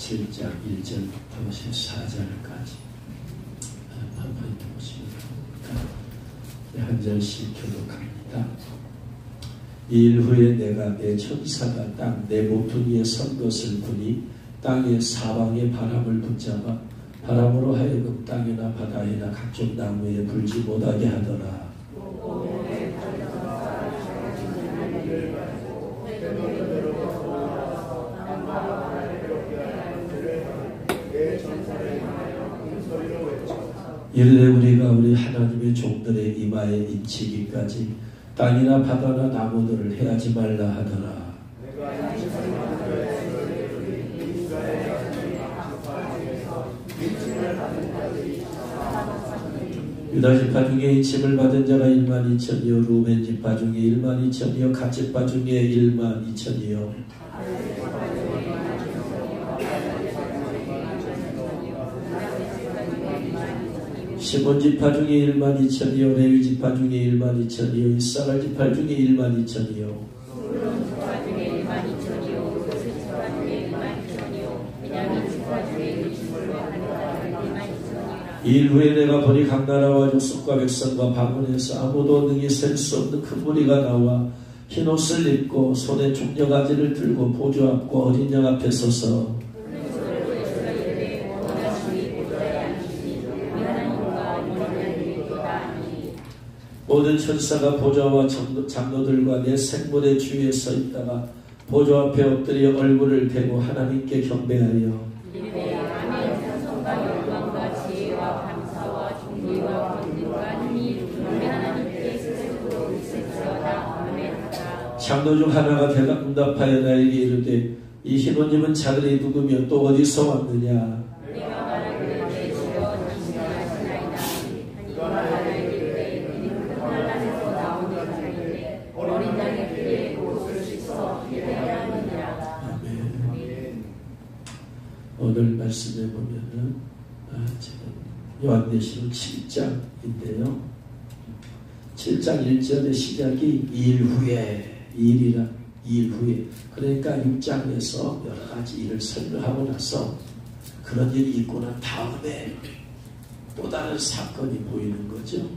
7장 1절부터 14절까지 한번 보시면 한 절씩 교독합니다. 이 일 후에 내가 내 천사가 땅 내 모퉁이에 선 것을 보니 땅의 사방에 바람을 붙잡아 바람으로 하여금 땅이나 바다에나 각종 나무에 불지 못하게 하더라. 이르되 우리가 우리 하나님의 종들의 이마에 인치기까지 땅이나 바다나 나무들을 해하지 말라 하더라. 유다 지파 중에 인침을 받은 자가 1만 2천이요 루벤 지파 중에 1만 2천이요 갓 지파 중에 1만 2천이요 시몬 지파 중에 1만 2천이요 레위 지파 중에 1만 2천이요 이사갈 지파 중에 1만 2천이요 이 일 후에 내가 보니 각 나라와 족속과 백성과 방언에서 아무도 능히 셀 수 없는 큰 무리가 나와 흰 옷을 입고 손에 종려가지를 들고 보좌 앞과 어린 양 앞에 서서 모든 천사가 보좌와 장로들과 내 생물의 주위에 서 있다가 보좌 앞에 엎드려 얼굴을 대고 하나님께 경배하여 장로 중 하나가 대답하여 나에게 이르되 이 흰 옷 입은 자들이 누구며 또 어디서 왔느냐? 오늘 말씀에 보면은 지금 요한계시록 7장인데요. 7장 1절의 시작이 2일 후에 2일 후에 그러니까 6장에서 여러 가지 일을 설명하고 나서 그런 일이 있고 난 다음에 또 다른 사건이 보이는 거죠.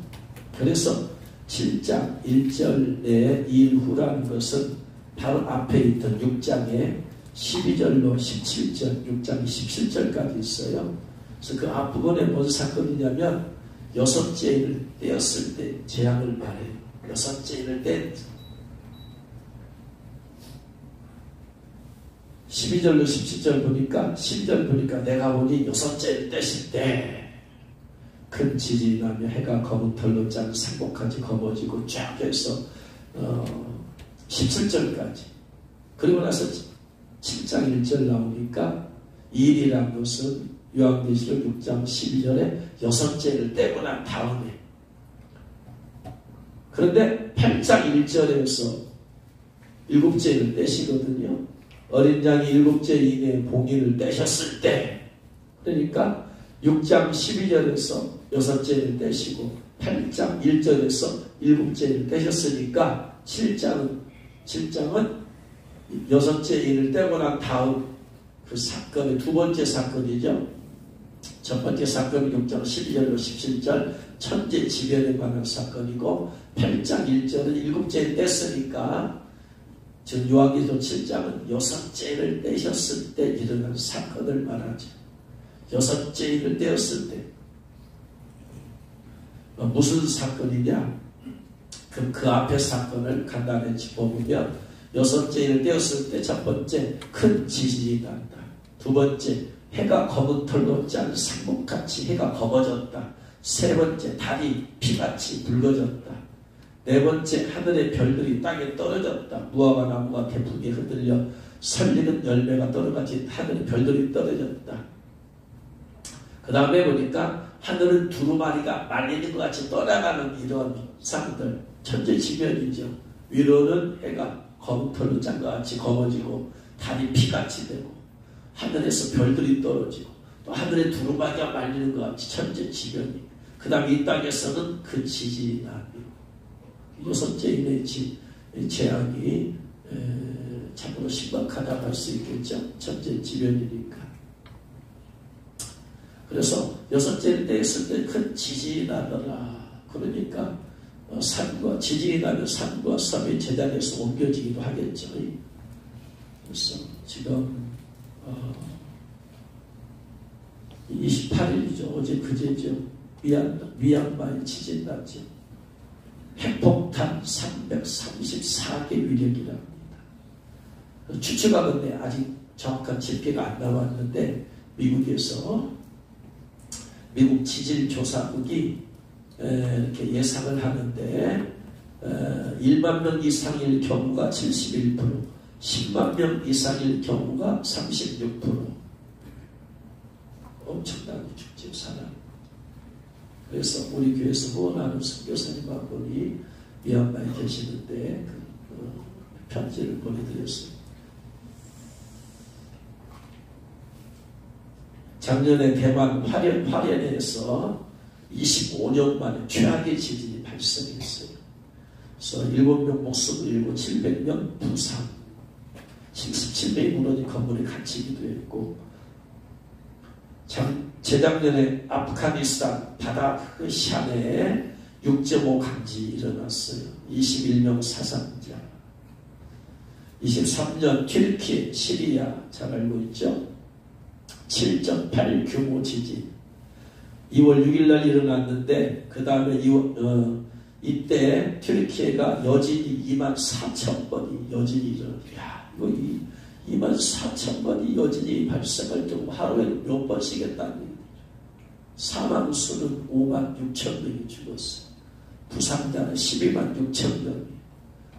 그래서 7장 1절의 2일 후라는 것은 바로 앞에 있던 6장의 12절로 17절, 6장 17절까지 있어요. 그래서 그 앞부분에 무슨 사건이냐면 여섯째 인을 떼었을 때 재앙을 말해요. 여섯째 인을 뗀 12절로 17절 보니까 12절 보니까 내가 보니 여섯째 인을 떼실 때 큰 지진이 나며 해가 검은 털로 짠 상복까지 검어지고 쫙 해서 17절까지 그리고 나서 7장 1절 나오니까 이 일이란 것은 요한계시록 6장 12절에 여섯째를 떼고 난 다음에 그런데 8장 1절에서 일곱째를 떼시거든요. 어린 양이 일곱째 인의 봉인을 떼셨을 때 그러니까 6장 12절에서 여섯째를 떼시고 8장 1절에서 일곱째를 떼셨으니까 7장은 여섯째 인을 떼고 난 다음 그 사건의 두 번째 사건이죠. 첫 번째 사건은 6장 12절로 17절 천재 지변에 관한 사건이고 8장 1절은 일곱째 뗐으니까 지금 요한계시록 7장은 여섯째를 떼셨을 때 일어난 사건을 말하죠. 여섯째 인을 떼었을 때 무슨 사건이냐? 그럼 그 앞에 사건을 간단히 짚어보면 여섯째 인을 떼었을 때 첫 번째 큰 지진이 난다. 두 번째 해가 검은 털로 짠 상복같이 해가 검어졌다. 세 번째 달이 피같이 붉어졌다. 네 번째 하늘의 별들이 땅에 떨어졌다. 무화과 나무가 태풍에 흔들려 설익은 열매가 떨어가지 하늘의 별들이 떨어졌다. 그 다음에 보니까 하늘은 두루마리가 말리는 것 같이 떠나가는 이런 상들 천재지변이죠. 위로는 해가 검은 털로 짠 것 같이 검어지고 달이 피같이 되고 하늘에서 별들이 떨어지고 또 하늘에 두루마리가 말리는 것 같이 천재지변이 그 다음에 이 땅에서는 그 지진이 나고 여섯째 인의 재앙이 참으로 심각하다고 할 수 있겠죠. 천재지변이니까 그래서 여섯째 떼었을 때 큰 지진이 나더라. 그러니까 산과 지진이 나면 산과 섬이 제자리에서 옮겨지기도 하겠죠. 그래서 지금 28일이죠. 어제 그제죠. 미얀마에 지진 났죠. 핵폭탄 334개 위력이라고 합니다. 추측하건대 아직 정확한 집계가 안 나왔는데 미국에서 미국 지질조사국이 이렇게 예상을 하는데 1만 명 이상일 경우가 71%, 10만 명 이상일 경우가 36%. 엄청나게 죽죠, 사람. 그래서 우리 교회에서 후원하는 선교사님 한 분이 미얀마에 계시는데 편지를 보내드렸어요. 작년에 대만 화련에서 25년 만에 최악의 지진이 발생했어요. 그래서 7명 목숨을 잃고 700명 부상, 77명이 무너진 건물에 갇히기도 했고, 재작년에 아프가니스탄 바다 그 샨에 6.5 강진이 일어났어요. 21명 사상자. 23년 튀르키, 시리아 잘 알고 있죠? 7.8 규모 지진. 2월 6일 날 일어났는데 그 다음에 이때 튀르키예가 여진이 24,000번이 여진이 일어났어요. 야, 이거 24,000번이 여진이 발생할 경우 하루에 몇 번씩 했다는 얘기죠. 사망수는 56,000명이 죽었어요. 부상자는 126,000명.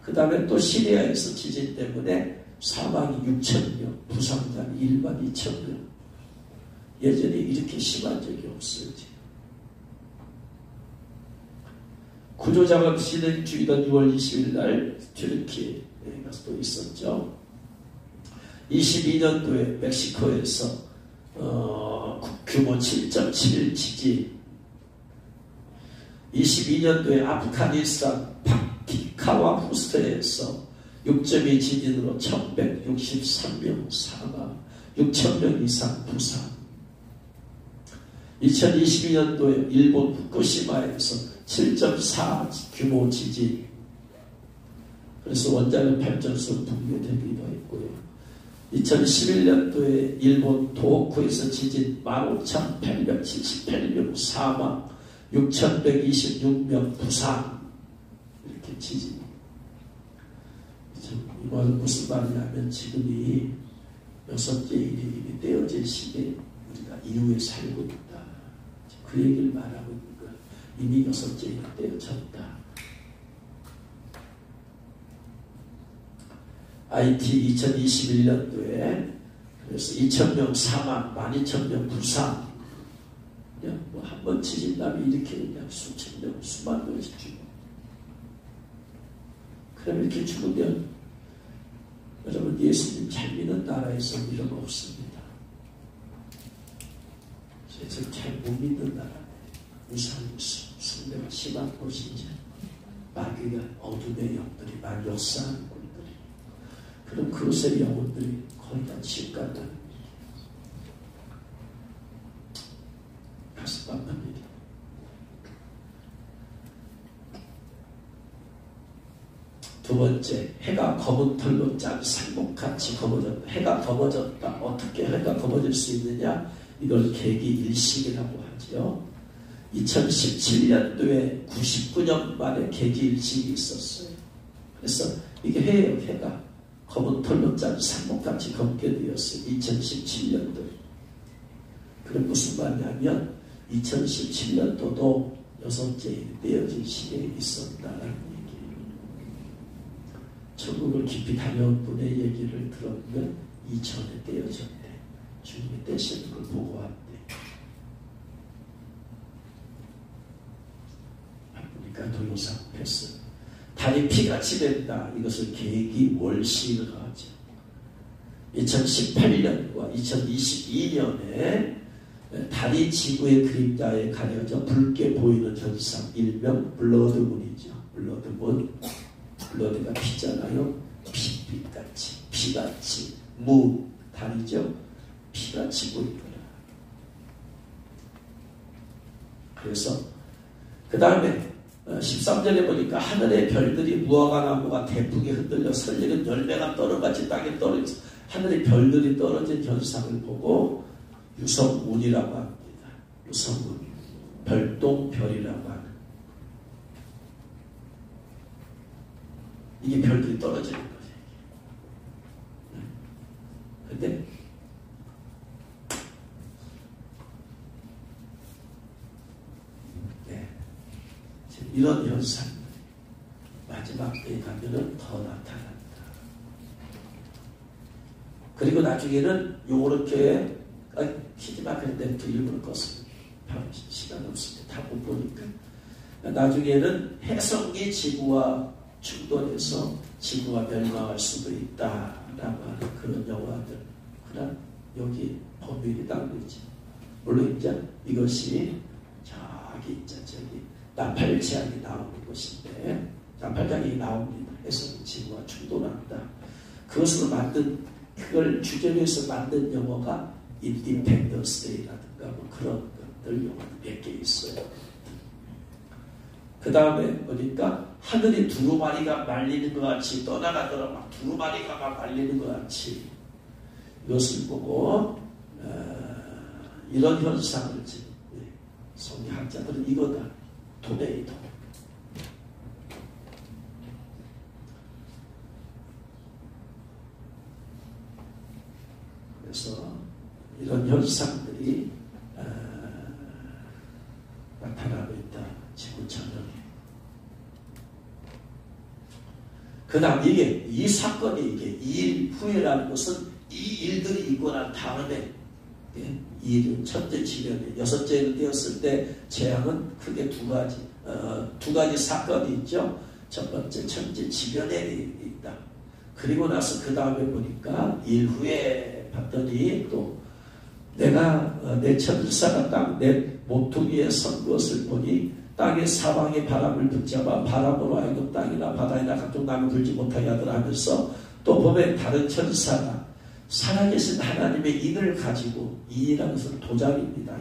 그 다음에 또 시리아에서 지진 때문에 사망이 6,000명, 부상자는 12,000명. 예전에 이렇게 심한 적이 없어요. 지금. 구조작업 진행 중이던 6월 20일 날 튀르키예에 가서 또 있었죠. 22년도에 멕시코에서 규모 7.7 지진, 22년도에 아프가니스탄 파키카와 후스트에서 6.2 지진으로 1163명 사망, 6,000명 이상 부상. 2022년도에 일본 후쿠시마에서 7.4 규모 지진, 그래서 원자력 발전소 붕괴되기도 했고요. 2011년도에 일본 도호쿠에서 지진 15,878명 사망, 6,126명 부상. 이렇게 지진이. 이 말은 무슨 말이냐면 지금이 여섯째 일이 떼어질 시기에 우리가 이후에 살고 있다. 그 얘기를 말하고 있는 거예요. 이미 여섯째 일이 떼어졌다. IT 2021년도에 그래서 2,000명 사망, 12,000명 부상. 그냥 뭐 한 번 지진 나면 이렇게 그냥 수천 명, 수만 명씩 죽어. 그럼 이렇게 죽으면 여러분 예수님 잘 믿는 나라에서 이런 거 없습니다. 그래서 잘 못 믿는 나라, 우상수, 숭배가 심한 곳이죠. 마귀가 어둠의 영들이 막 역사하는 곳들이. 그럼 그것의 영혼들이 거의 다 지옥 간다는 얘기예요. 가슴 아픕니다. 두 번째, 해가 검은 털로 짠 상목같이 검어졌다. 해가 검어졌다. 어떻게 해가 검어질 수 있느냐? 이걸 계기일식이라고 하죠. 2017년도에 99년 만에 계기일식이 있었어요. 그래서 이게 해예요. 해가 검은 털로 짠 상목같이 검게 되었어요. 2017년도에. 그럼 무슨 말이냐면 2017년도도 여섯째 떼어진 시기에 있었다는 얘기예요. 천국을 깊이 다녀온 분의 얘기를 들었면 2000에 떼어졌대. 주님이 떼시는 걸 보고 왔대. 그러니까 동영상 패스. 달이 피같이 된다. 이것을 계기월시라고 하죠. 2018년과 2022년에 달이 지구의 그림자에 가려져 붉게 보이는 현상, 일명 블러드문이죠. 블러드문. 블러드가 피잖아요. 피빛같이, 피같이, 문, 달이죠. 피같이 보이더라. 그래서 그 다음에 13절에 보니까 하늘의 별들이 무화과나무가 대풍에 흔들려 설익은 열매가 떨어같이 땅에 떨어져 하늘의 별들이 떨어진 현상을 보고 유성운이라고 합니다. 유성운, 별똥별이라고 하는 이게 별들이 떨어지는 거예요. 근데 이런 현상들이 마지막 때에 가면은 더 나타난다. 그리고 나중에는 요렇게 키지마 그랬는데 또 일부러 껐습니다. 시간 없습니다. 다 못 보니까. 나중에는 해성이 지구와 충돌해서 지구가 멸망할 수도 있다라고 하는 그런 영화들. 그러나 여기 법률이 담겨있지. 물론 이제 이것이 저기 나팔제약이 나오는 곳인데 나팔제약이 나옵니다. 해서 지구와 충돌한다. 그것으로 만든 그걸 주제로 해서 만든 영화가 인디펜던스 데이라든가 뭐 그런 것들 영화도 몇 개 있어요. 그 다음에 보니까 하늘이 두루마리가 말리는 것 같이 떠나가더라 막 두루마리가 막 말리는 것 같이 이것을 보고 이런 현상을 지금 성리학자들은 이거다. 토네이도. 그래서 이런 현상들이 나타나고 있다. 지구처럼. 그 다음 이 사건이 이 일 후에라는 것은 이 일들이 있고 난 다음에 이 일은 첫째 지변에 여섯째를 띄었을 때 재앙은 크게 두 가지 사건이 있죠. 첫 번째 천재 지변에 있다. 그리고 나서 그 다음에 보니까 일 후에 봤더니 또 내가 내 천사가 딱 내 모퉁이에 선 것을 보니 땅의 사방의 바람을 붙잡아 바람으로 하여금 땅이나 바다이나 각종 나무 불지 못하게 하더라 하면서 또 보면 다른 천사가 살아계신 하나님의 인을 가지고 인이라는 것은 도장입니다.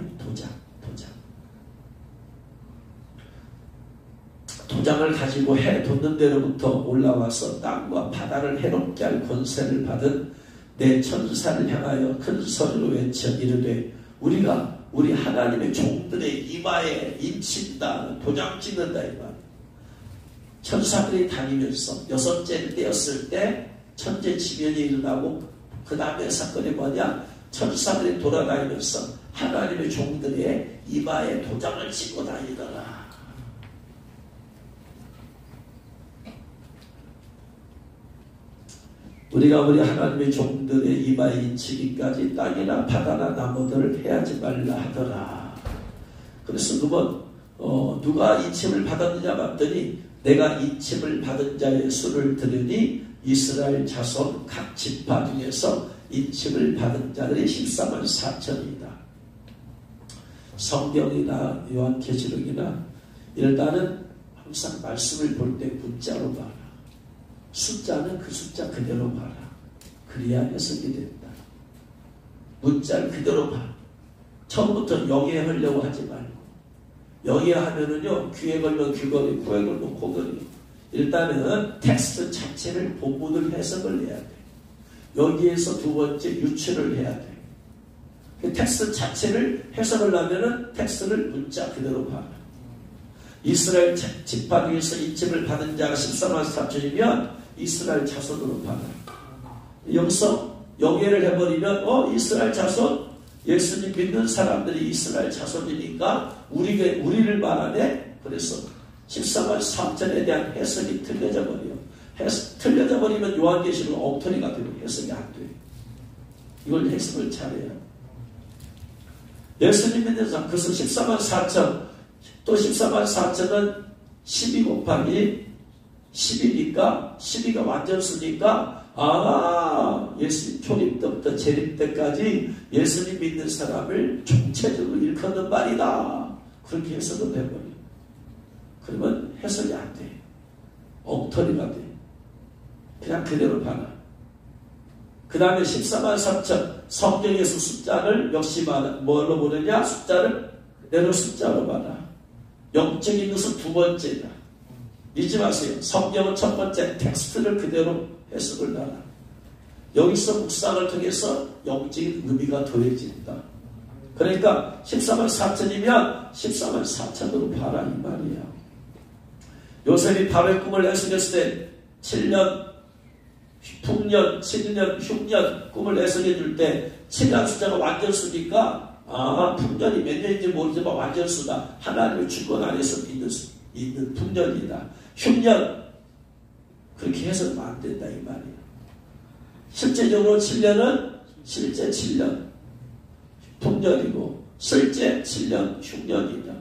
도장을 가지고 해 돋는 데로부터 올라와서 땅과 바다를 해롭게 할 권세를 받은 내 천사를 향하여 큰 소리로 외쳐 이르되 우리가 우리 하나님의 종들의 이마에 인친다. 도장 찍는다 이 말. 천사들이 다니면서 여섯째를 떼었을 때 천재 지변이 일어나고 그 다음에 사건이 뭐냐? 천사들이 돌아다니면서 하나님의 종들의 이마에 도장을 찍고 다니더라. 우리가 우리 하나님의 종들의 이마에 인치기까지 땅이나 바다나 나무들을 해하지 말라 하더라. 그래서 누가 인침을 받았느냐 봤더니 내가 인침을 받은 자의 수를 들으니 이스라엘 자손 각 지파 중에서 인침을 받은 자들이 14만 4천이다. 성경이나 요한계시록이나 일단은 항상 말씀을 볼 때 문자로 봐라. 숫자는 그 숫자 그대로 봐라. 그래야 해석이 된다. 문자를 그대로 봐. 처음부터 영예하려고 하지 말고. 영예하면은요, 귀에 걸면 귀걸이, 코에 걸면 코걸이. 일단은 텍스트 자체를 본문을 해석을 해야 돼. 여기에서 두 번째 유추를 해야 돼. 텍스트 자체를 해석을 하면은 텍스트를 문자 그대로 봐라. 이스라엘 지파 중에서 인침을 받은 자가 14만 4천이면 이스라엘 자손으로 봐라. 여기서 영예를 해버리면 이스라엘 자손 예수님 믿는 사람들이 이스라엘 자손이니까 우리를 말하네. 그래서 14만 3천에 대한 해석이 틀려져 버려. 틀려져 버리면 요한계시록 엉터리가 되고 해석이 안 돼. 이걸 해석을 잘해야. 예수님 믿는 사람 그래서 14만 4천 또 14만 4천은 12 곱하기 10이니까 12가 완전수니까 예수님 초림 때부터 재림 때까지 예수님 믿는 사람을 총체적으로 일컫는 말이다. 그렇게 해석을 해버려. 그러면 해석이 안 돼. 엉터리가 돼. 그냥 그대로 봐라. 그 다음에 14만 4천 성경에서 숫자를 역시 뭘로 보느냐? 숫자를 그대로 숫자로 봐라. 영적인 것은 두 번째다. 잊지 마세요. 성경은 첫 번째 텍스트를 그대로 해석을 하라. 여기서 묵상을 통해서 영적인 의미가 더해진다. 그러니까 14만 4천이면 14만 4천으로 봐라 이 말이야. 요셉이 밤의 꿈을 해석했을 때 7년, 풍년, 7년, 흉년 꿈을 해석해 줄 때 7년 숫자가 완전수니까 풍년이 몇 년인지 모르지만 완전수다. 하나님의 주권 안에서 있는 풍년이다. 흉년 그렇게 해서는 안 된다 이 말이야. 실제적으로 7년은 실제 7년 풍년이고 실제 7년 흉년이다.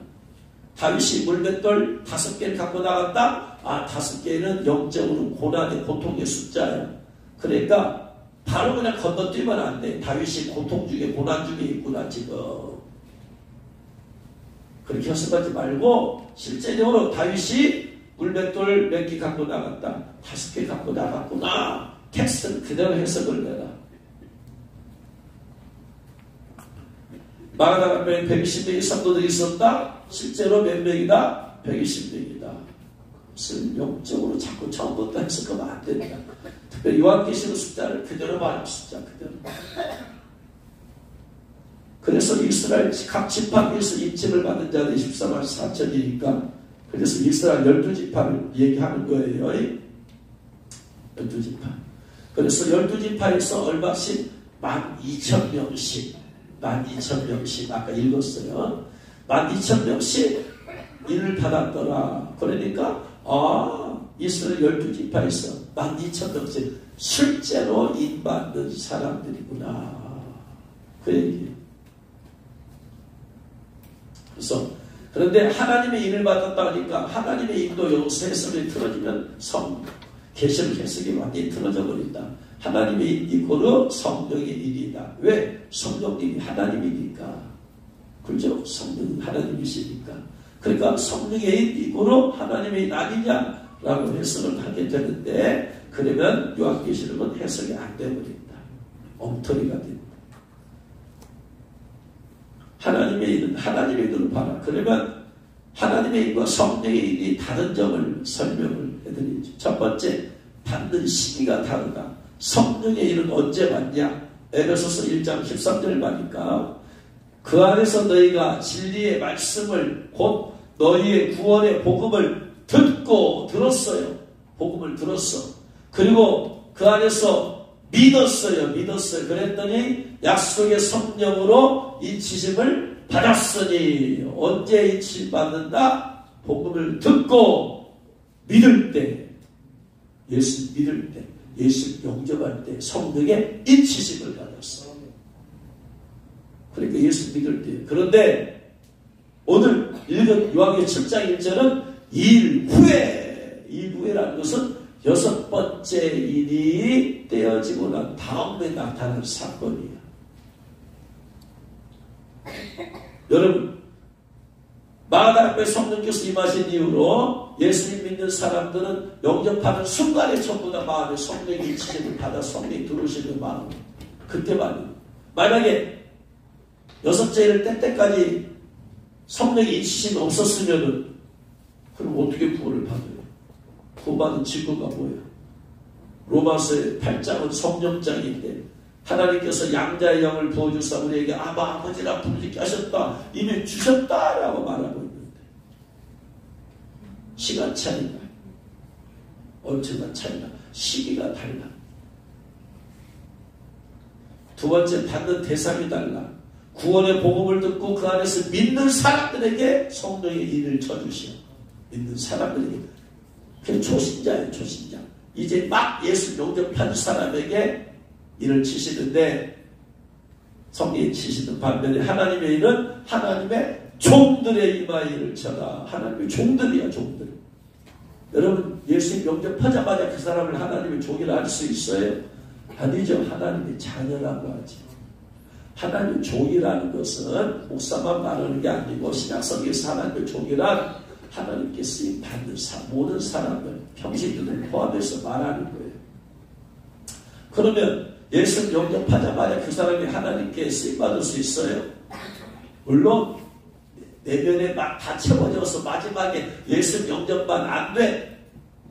다윗이 물맷돌 5개를 갖고 나갔다. 5개는 영적으로 고난의 고통의 숫자야. 그러니까 바로 그냥 건너뛰면 안 돼. 다윗이 고통 중에 고난 중에 있구나 지금. 그렇게 해석하지 말고 실제적으로 다윗이 물맷돌 몇 개 갖고 나갔다. 5개 갖고 나갔구나. 텍스트는 그대로 해석을 내라. 마가다가 120명의 성도들이 있었다. 실제로 몇 명이다? 120명이다. 그것을 영적으로 자꾸 처음부터 해석하면 안 된다. 특별히 요한계시록 숫자를 그대로 말하는 숫자 그대로. 그래서 이스라엘 각 지파에서 인침을 받은 자들이 14만 4천이니까 그래서 이스라엘 12지파를 얘기하는 거예요. 12지파. 그래서 12지파에서 얼마씩 12,000명씩 12,000명씩 아까 읽었어요. 12,000명씩 일을 받았더라. 그러니까 이스라엘 12지파에서 12,000명씩 실제로 인받는 사람들이구나. 그 얘기. 그래서 그런데 하나님의 인을 받았다 하니까 하나님의 인도 여기서 해석이 틀어지면 계시록 해석이 완전히 틀어져 버린다. 하나님의 인 이고로 성령의 인이다. 왜? 성령님이 하나님이니까. 그렇죠? 성령이 하나님이시니까. 그러니까 성령의 인 이고로 하나님의 인 아니냐라고 해석을 하게 되는데 그러면 요한계시록은 해석이 안 되어버린다. 엉터리가 된다. 하나님의 인은 하나님의 인으로 봐라. 그러면 하나님의 인과 성령의 인이 다른 점을 설명을 해드리죠. 첫 번째, 받는 시기가 다르다. 성령의 인은 언제 받냐? 에베소서 1장 13절 말이니까 그 안에서 너희가 진리의 말씀을 곧 너희의 구원의 복음을 듣고 들었어요. 복음을 들었어. 그리고 그 안에서 믿었어요. 그랬더니 약속의 성령으로 인치심을 받았으니 언제 인치심 받는다? 복음을 듣고 믿을 때, 예수 믿을 때, 예수 영접할 때 성령의 인치심을 받았어. 그러니까 예수 믿을 때. 그런데 오늘 읽은 요한계시록 7장 1절은 일 후에라는 것은 6번째 일이 떼어지고 난 다음에 나타난 사건이야. 여러분, 마가다락에 성령께서 임하신 이후로 예수님 믿는 사람들은 영접하는 순간에 전부 다 마음에 성령의 인치심을 받아 성령이 들어오시는 마음. 그때 말이에요. 만약에 6째 일을 뗄 때까지 성령의 인치심이 없었으면은 그럼 어떻게 구원을 받아요? 구원받은 증거가 뭐야? 로마서의 8장은 성령장인데 하나님께서 양자의 영을 부어주사 우리에게 아버지라 부르게 하셨다. 이미 주셨다라고 말하고 있는데 시간 차이가 엄청난 차이가 시기가 달라. 두 번째 받는 대상이 달라. 구원의 복음을 듣고 그 안에서 믿는 사람들에게 성령의 인을 쳐주시오. 믿는 사람들에게. 그게 초신자예요. 초신자. 이제 막 예수 영접한 사람에게 인을 치시는데 성령이 치시는 반면에 하나님의 인은 하나님의 종들의 이마에 인을 쳐라. 하나님의 종들이야. 종들. 여러분 예수 영접하자마자 그 사람을 하나님의 종이라 할 수 있어요? 아니죠. 하나님의 자녀라고 하죠. 하나님의 종이라는 것은 목사만 말하는 게 아니고 신약성경에서 하나님의 종이란 하나님께 쓰임 받는 모든 사람을 평신들을 포함해서 말하는 거예요. 그러면 예수를 영접하자마자 그 사람이 하나님께 쓰임 받을 수 있어요? 물론 내면에 막 다 채워져서 마지막에 예수 영접만 안 돼.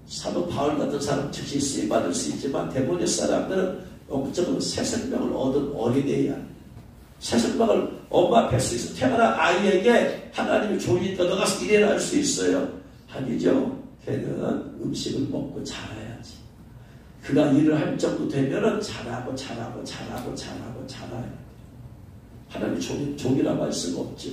사도 바울 같은 사람 즉시 쓰임받을 수 있지만 대부분의 사람들은 영적으로 새 생명을 얻은 어린애야. 새 생명을 엄마 뱃속에서 태어난 아이에게 하나님이 좋으니까 너가 일해라 할 수 있어요? 아니죠. 걔는 음식을 먹고 자라야지. 그가 일을 할 정도 되면은 잘하고 자라요. 하나님이 종이라고 할 수가 없죠.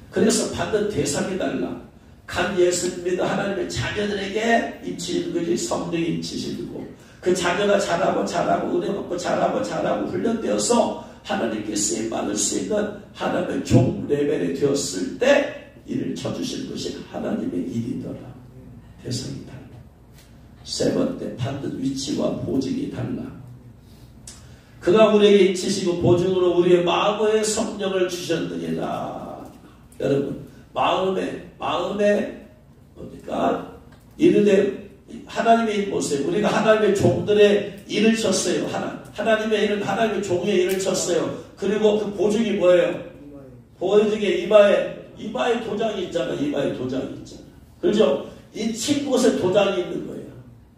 그래서 받는 대상이 달라. 간 예수 믿는 하나님의 자녀들에게 입히시는 것이 성령이 입히시고 그 자녀가 자라고 은혜 받고 자라고 훈련되어서 하나님께 쓰임받을 수 있는 하나님의 종 레벨이 되었을 때 이를 쳐주실 것이 하나님의 일이더라. 대상이 달라. 세 번째 받는 위치와 보직이 달라. 그가 우리에게 입히시고 보증으로 우리의 마음의 성령을 주셨느니라. 여러분 마음에 뭡니까? 이르되 하나님의 일 보세요. 우리가 하나님의 종들의 일을 쳤어요. 하나님의 일은 하나님의 종의 일을 쳤어요. 그리고 그 보증이 뭐예요? 보증의 이마에 도장이 있잖아. 이마에 도장이 있잖아. 그렇죠? 이 친 곳에 도장이 있는 거예요.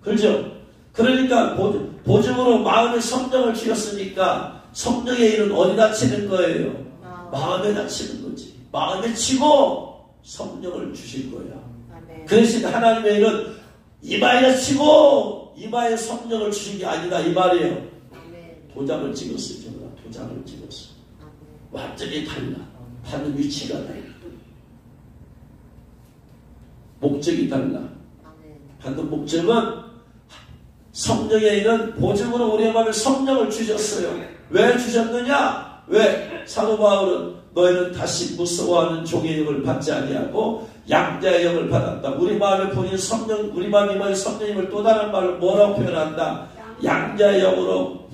그렇죠? 그러니까 보증으로 마음의 성령을 주셨으니까 성령의 일은 어디다 치는 거예요? 마음에다 치는 거지. 마음에 치고 성령을 주실 거야. 그 대신 하나님의 일은 이마에 치고 이마에 성령을 주신 게 아니다 이 말이에요. 도장을 찍었어요. 도장을 찍었어. 완전히 달라. 받는 위치가 달라. 목적이 달라. 받는 목적은 성령의 일은 보증으로 우리의 마음에 성령을 주셨어요. 왜 주셨느냐? 왜? 사도 바울은 너희는 다시 무서워하는 종의 영을 받지 아니하고 양자의 영을 받았다. 우리 마음에 본인 성령, 우리 마음이 마음에 성령님을 또 다른 말로 뭐라고 표현한다? 양자의 영으로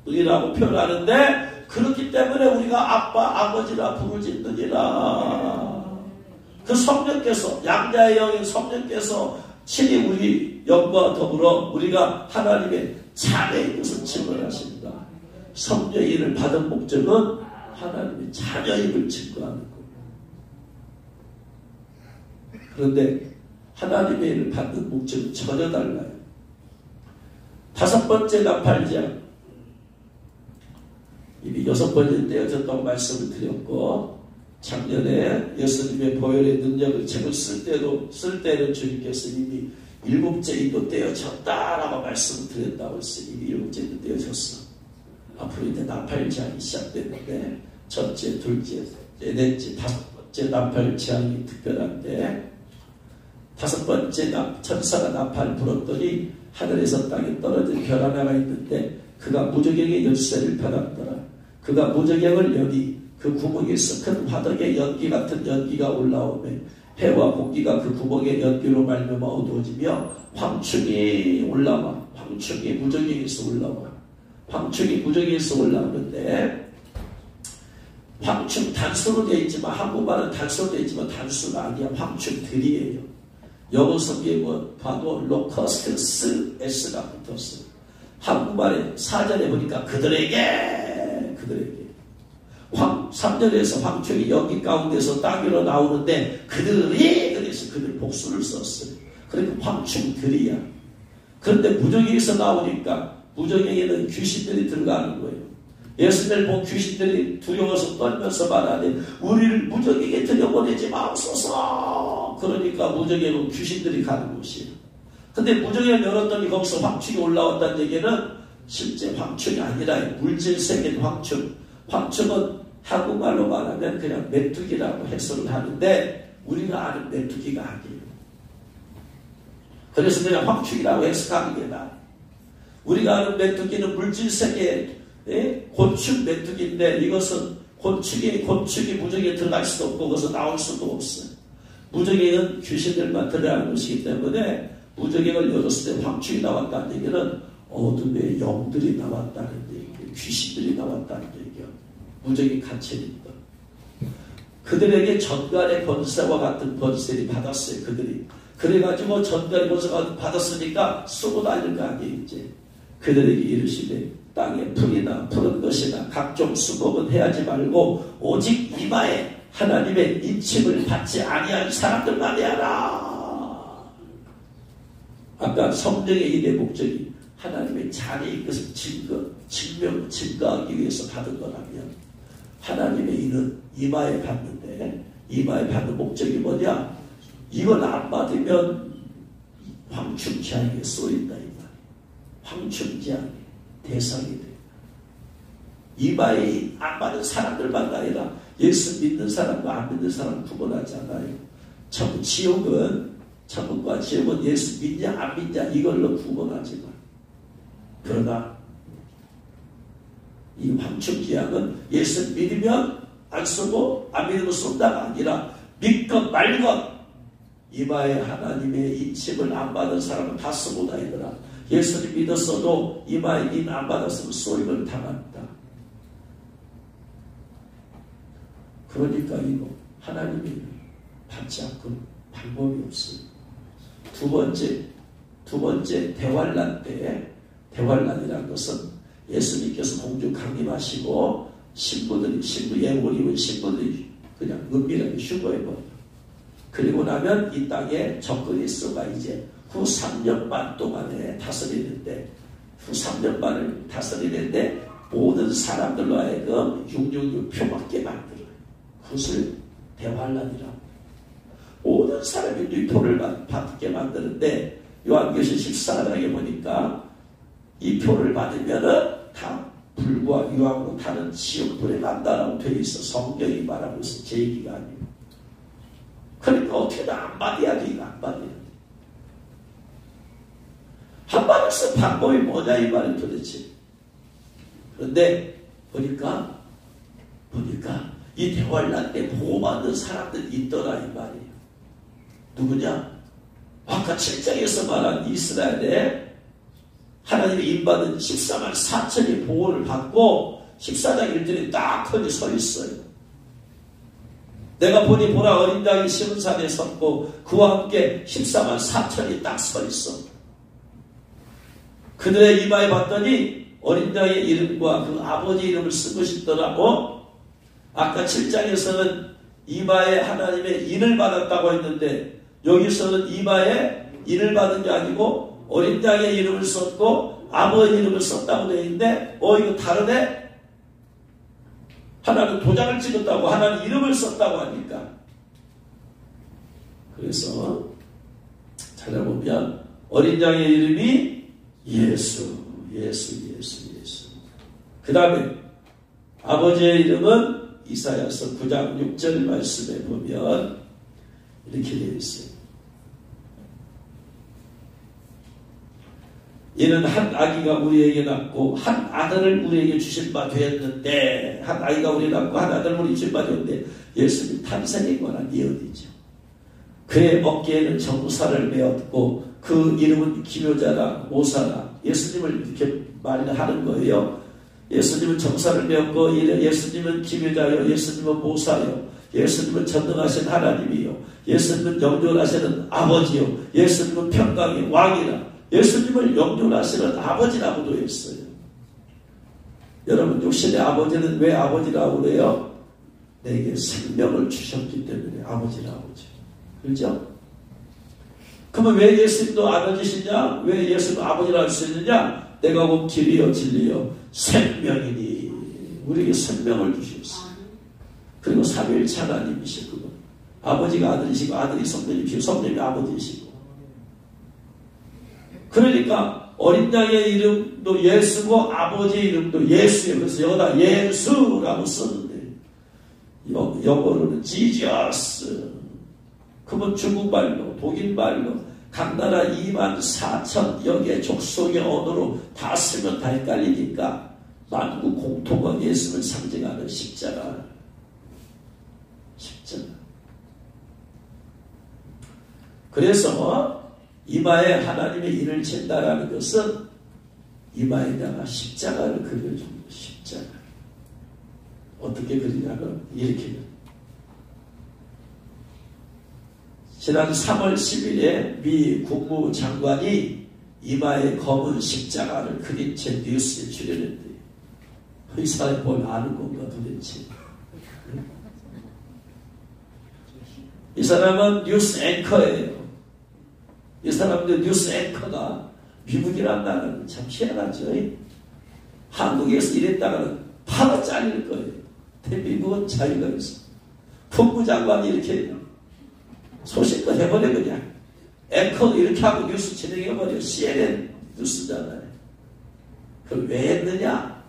이라고 표현하는데 그렇기 때문에 우리가 아빠, 아버지라 부르짖느니라. 그 성령께서 양자의 영인 성령께서 친히 우리 영과 더불어 우리가 하나님의 자녀인 것을 증언하신다. 성령의 일을 받은 목적은 하나님의 자녀임을 증거하는 거예요. 그런데 하나님의 일을 받는 목적은 전혀 달라요. 다섯 번째 나팔장, 이미 6번째 떼어졌다고 말씀을 드렸고 작년에 예수님의 보혈의 능력을 책을 쓸 때는 주님께서 이미 7째 인도 떼어졌다라고 말씀을 드렸다고 했어요. 이미 7째 인도 떼어졌어. 앞으로 이제 나팔장이 시작됐는데 첫째, 둘째, 넷째, 다섯 번째 나팔장이 특별한데 다섯 번째 천사가 나팔 불었더니 하늘에서 땅에 떨어진 별 하나가 있는데 그가 무저갱의 열쇠를 받았더라. 그가 무저갱을 여니 그 구멍에서 큰 화덕의 연기 같은 연기가 올라오며 해와 공기가 그 구멍의 연기로 말미암아 어두워지며 황충이 올라와. 황충이 무저갱에서 올라와. 황충이 무저갱에서 올라오는데 황충 단수로 되어 있지만 한국말은 단수로 되어 있지만 단수가 아니야. 황충들이에요. 영어 성경에 봐도 로커스트스 S가 붙었어요. 한국말에 사전에 보니까 그들에게 3절에서 황충이 연기 가운데서 땅 위로 나오는데 그들이 그래서 그들 복수를 썼어요. 그러니까 황충들이야. 그런데 무저갱에서 나오니까 무저갱에는 귀신들이 들어가는 거예요. 예수님을 본 귀신들이 두려워서 떨면서 말하니 우리를 무저갱에 들여보내지 마옵소서. 그러니까 무저갱은 귀신들이 가는 곳이에요. 근데 무저갱을 열었더니 거기서 황충이 올라온다는 얘기는 실제 황충이 아니라 물질세계인 황충. 황충은 한국말로 말하면 그냥 메뚜기라고 해석을 하는데 우리가 아는 메뚜기가 아니에요. 그래서 그냥 황충이라고 해석하는 게 나아요. 우리가 아는 메뚜기는 물질세계의 곤충 메뚜기인데 이것은 곤충이 무저갱에 들어갈 수도 없고 거기서 나올 수도 없어요. 무저갱은 귀신들만 들어가는 것이기 때문에 무저갱을 열었을 때 황충이 나왔다는 얘기는 어둠의 영들이 나왔다는 얘기예요. 귀신들이 나왔다는 얘기예요. 무저갱 갇혀있다. 그들에게 전갈의 권세와 같은 권세를 받았어요. 그들이. 그래가지고 전갈의 권세가 받았으니까 쏘고 다닐 거 아니에요. 이제 그들에게 이르시되 땅에 풀이나 푸른 것이나 각종 수목은 해하지 말고 오직 이마에 하나님의 인침을 받지 아니한 사람들만이 알아. 아까 성령의 일의 목적이 하나님의 자녀인 것을 증명하기 위해서 받은 거라면 하나님의 일은 이마에 받는데 이마에 받는 목적이 뭐냐? 이걸 안 받으면 황충지하게 쏘인다 이 말이야. 황충지하게 대상이 돼. 이마에 안 받은 사람들만 아니라 예수 믿는 사람과 안 믿는 사람 구분하지 않아요. 천국과 지옥은 예수 믿냐 안 믿냐 이걸로 구분하지만 그러나 이 황충지향은 예수 믿으면 안 쏘고 안 믿으면 쏜다가 아니라 믿건 말건 이마에 하나님의 인침을 안 받은 사람은 다 쏘고 다니더라. 예수를 믿었어도 이마에 인 안 받았으면 쏘임을 당한다. 그러니까 이거 하나님이 받지 않고 방법이 없어요. 두 번째 대환란 때에 대환란이라는 것은 예수님께서 공중 강림하시고 신부 예복을 입은 신부들이 그냥 은밀하게 휴거해버려요. 그리고 나면 이 땅에 적그리스도가 이제 후 3년 반 동안에 다스리는데 후 3년 반을 다스리는데 모든 사람들로 하여금 666표 받게 만들어요. 그것을 대환란이라고. 모든 사람이 뇌표를 받게 만드는데 요한계시 14장에 보니까 이 표를 받으면은 다 불과 유황으로 타는 지옥불에 간다라고 되어 있어. 성경이 말하고 있어. 제 얘기가 아니고. 그러니까 어떻게든 안 받아야 돼. 이거 안 받아야 돼. 한 받을 수 방법이 뭐냐 이 말은 도대체. 그런데 보니까 이 대환란 때 보호받는 사람들이 있더라 이 말이에요. 누구냐? 아까 7장에서 말한 이스라엘에 하나님의 인받은 14만 4천이 보호를 받고 14장 1절에 딱 거기 서 있어요. 내가 보라 어린 양이 심은 산에 섰고 그와 함께 14만 4천이 딱 서 있어. 그들의 이마에 봤더니 어린 양의 이름과 그 아버지 이름을 쓰고 싶더라고. 아까 7장에서는 이마에 하나님의 인을 받았다고 했는데 여기서는 이마에 인을 받은 게 아니고 어린 양의 이름을 썼고 아버지 이름을 썼다고 되어 있는데 이거 다르네? 하나는 도장을 찍었다고 하나는 이름을 썼다고 하니까 그래서 찾아보면 어린 양의 이름이 예수 그 다음에 아버지의 이름은 이사야서 9장 6절 말씀에 보면 이렇게 되어 있어요. 이는 한 아기가 우리에게 낳고 한 아들을 우리에게 주실 바 되었는데 한 아이가 우리에게 낳고 한 아들을 우리에게 주실 바 되었는데 예수님 탄생에 관한 예언이죠. 그의 어깨에는 정사를 메었고 그 이름은 기묘자라 모사라. 예수님을 이렇게 말하는 거예요. 예수님은 정사를 메었고 예수님은 기묘자요 예수님은 모사요 예수님은 전능하신 하나님이요 예수님은 영존하시는 아버지요 예수님은 평강의 왕이라. 예수님을 영존하시는 아버지라고도 했어요. 여러분 육신의 아버지는 왜 아버지라고 그래요? 내게 생명을 주셨기 때문에 아버지라고 하죠. 그렇죠? 그러면 왜 예수님도 아버지시냐? 왜 예수님은 아버지라고 할 수 있느냐? 내가 곧 길이요 진리요 생명이니 우리에게 생명을 주셨어요. 그리고 삼위일체 하나님이시고 아버지가 아들이시고 아들이 성령이시고 성령이 아버지이시고 그러니까 어린 양의 이름도 예수고 아버지의 이름도 예수예요. 그래서 여기다 예수라고 썼는데 영어로는 지저스. 그러면 중국말로 독일말로 각 나라 2만 4천 여기에 족속의 언어로 다 쓰면 다 헷갈리니까 만국 공통어 예수를 상징하는 십자가. 그래서 이마에 하나님의 인을 잰다라는 것은 이마에다가 십자가를 그려줍니다. 십자가. 어떻게 그리냐면 이렇게. 지난 3월 10일에 미 국무장관이 이마에 검은 십자가를 그린 채 뉴스에 출연했대요. 이 사람이 뭘 아는 건가 도대체. 이 사람은 뉴스 앵커예요. 이 사람들 뉴스 앵커가 미국이란 나라는 참 희한하죠. 한국에서 일했다가는 바로 잘릴 거예요. 대미국은 자유가 있어. 국무장관이 이렇게 소식껏 해버려 그냥. 앵커도 이렇게 하고 뉴스 진행해버려. CNN 뉴스잖아요. 그걸 왜 했느냐?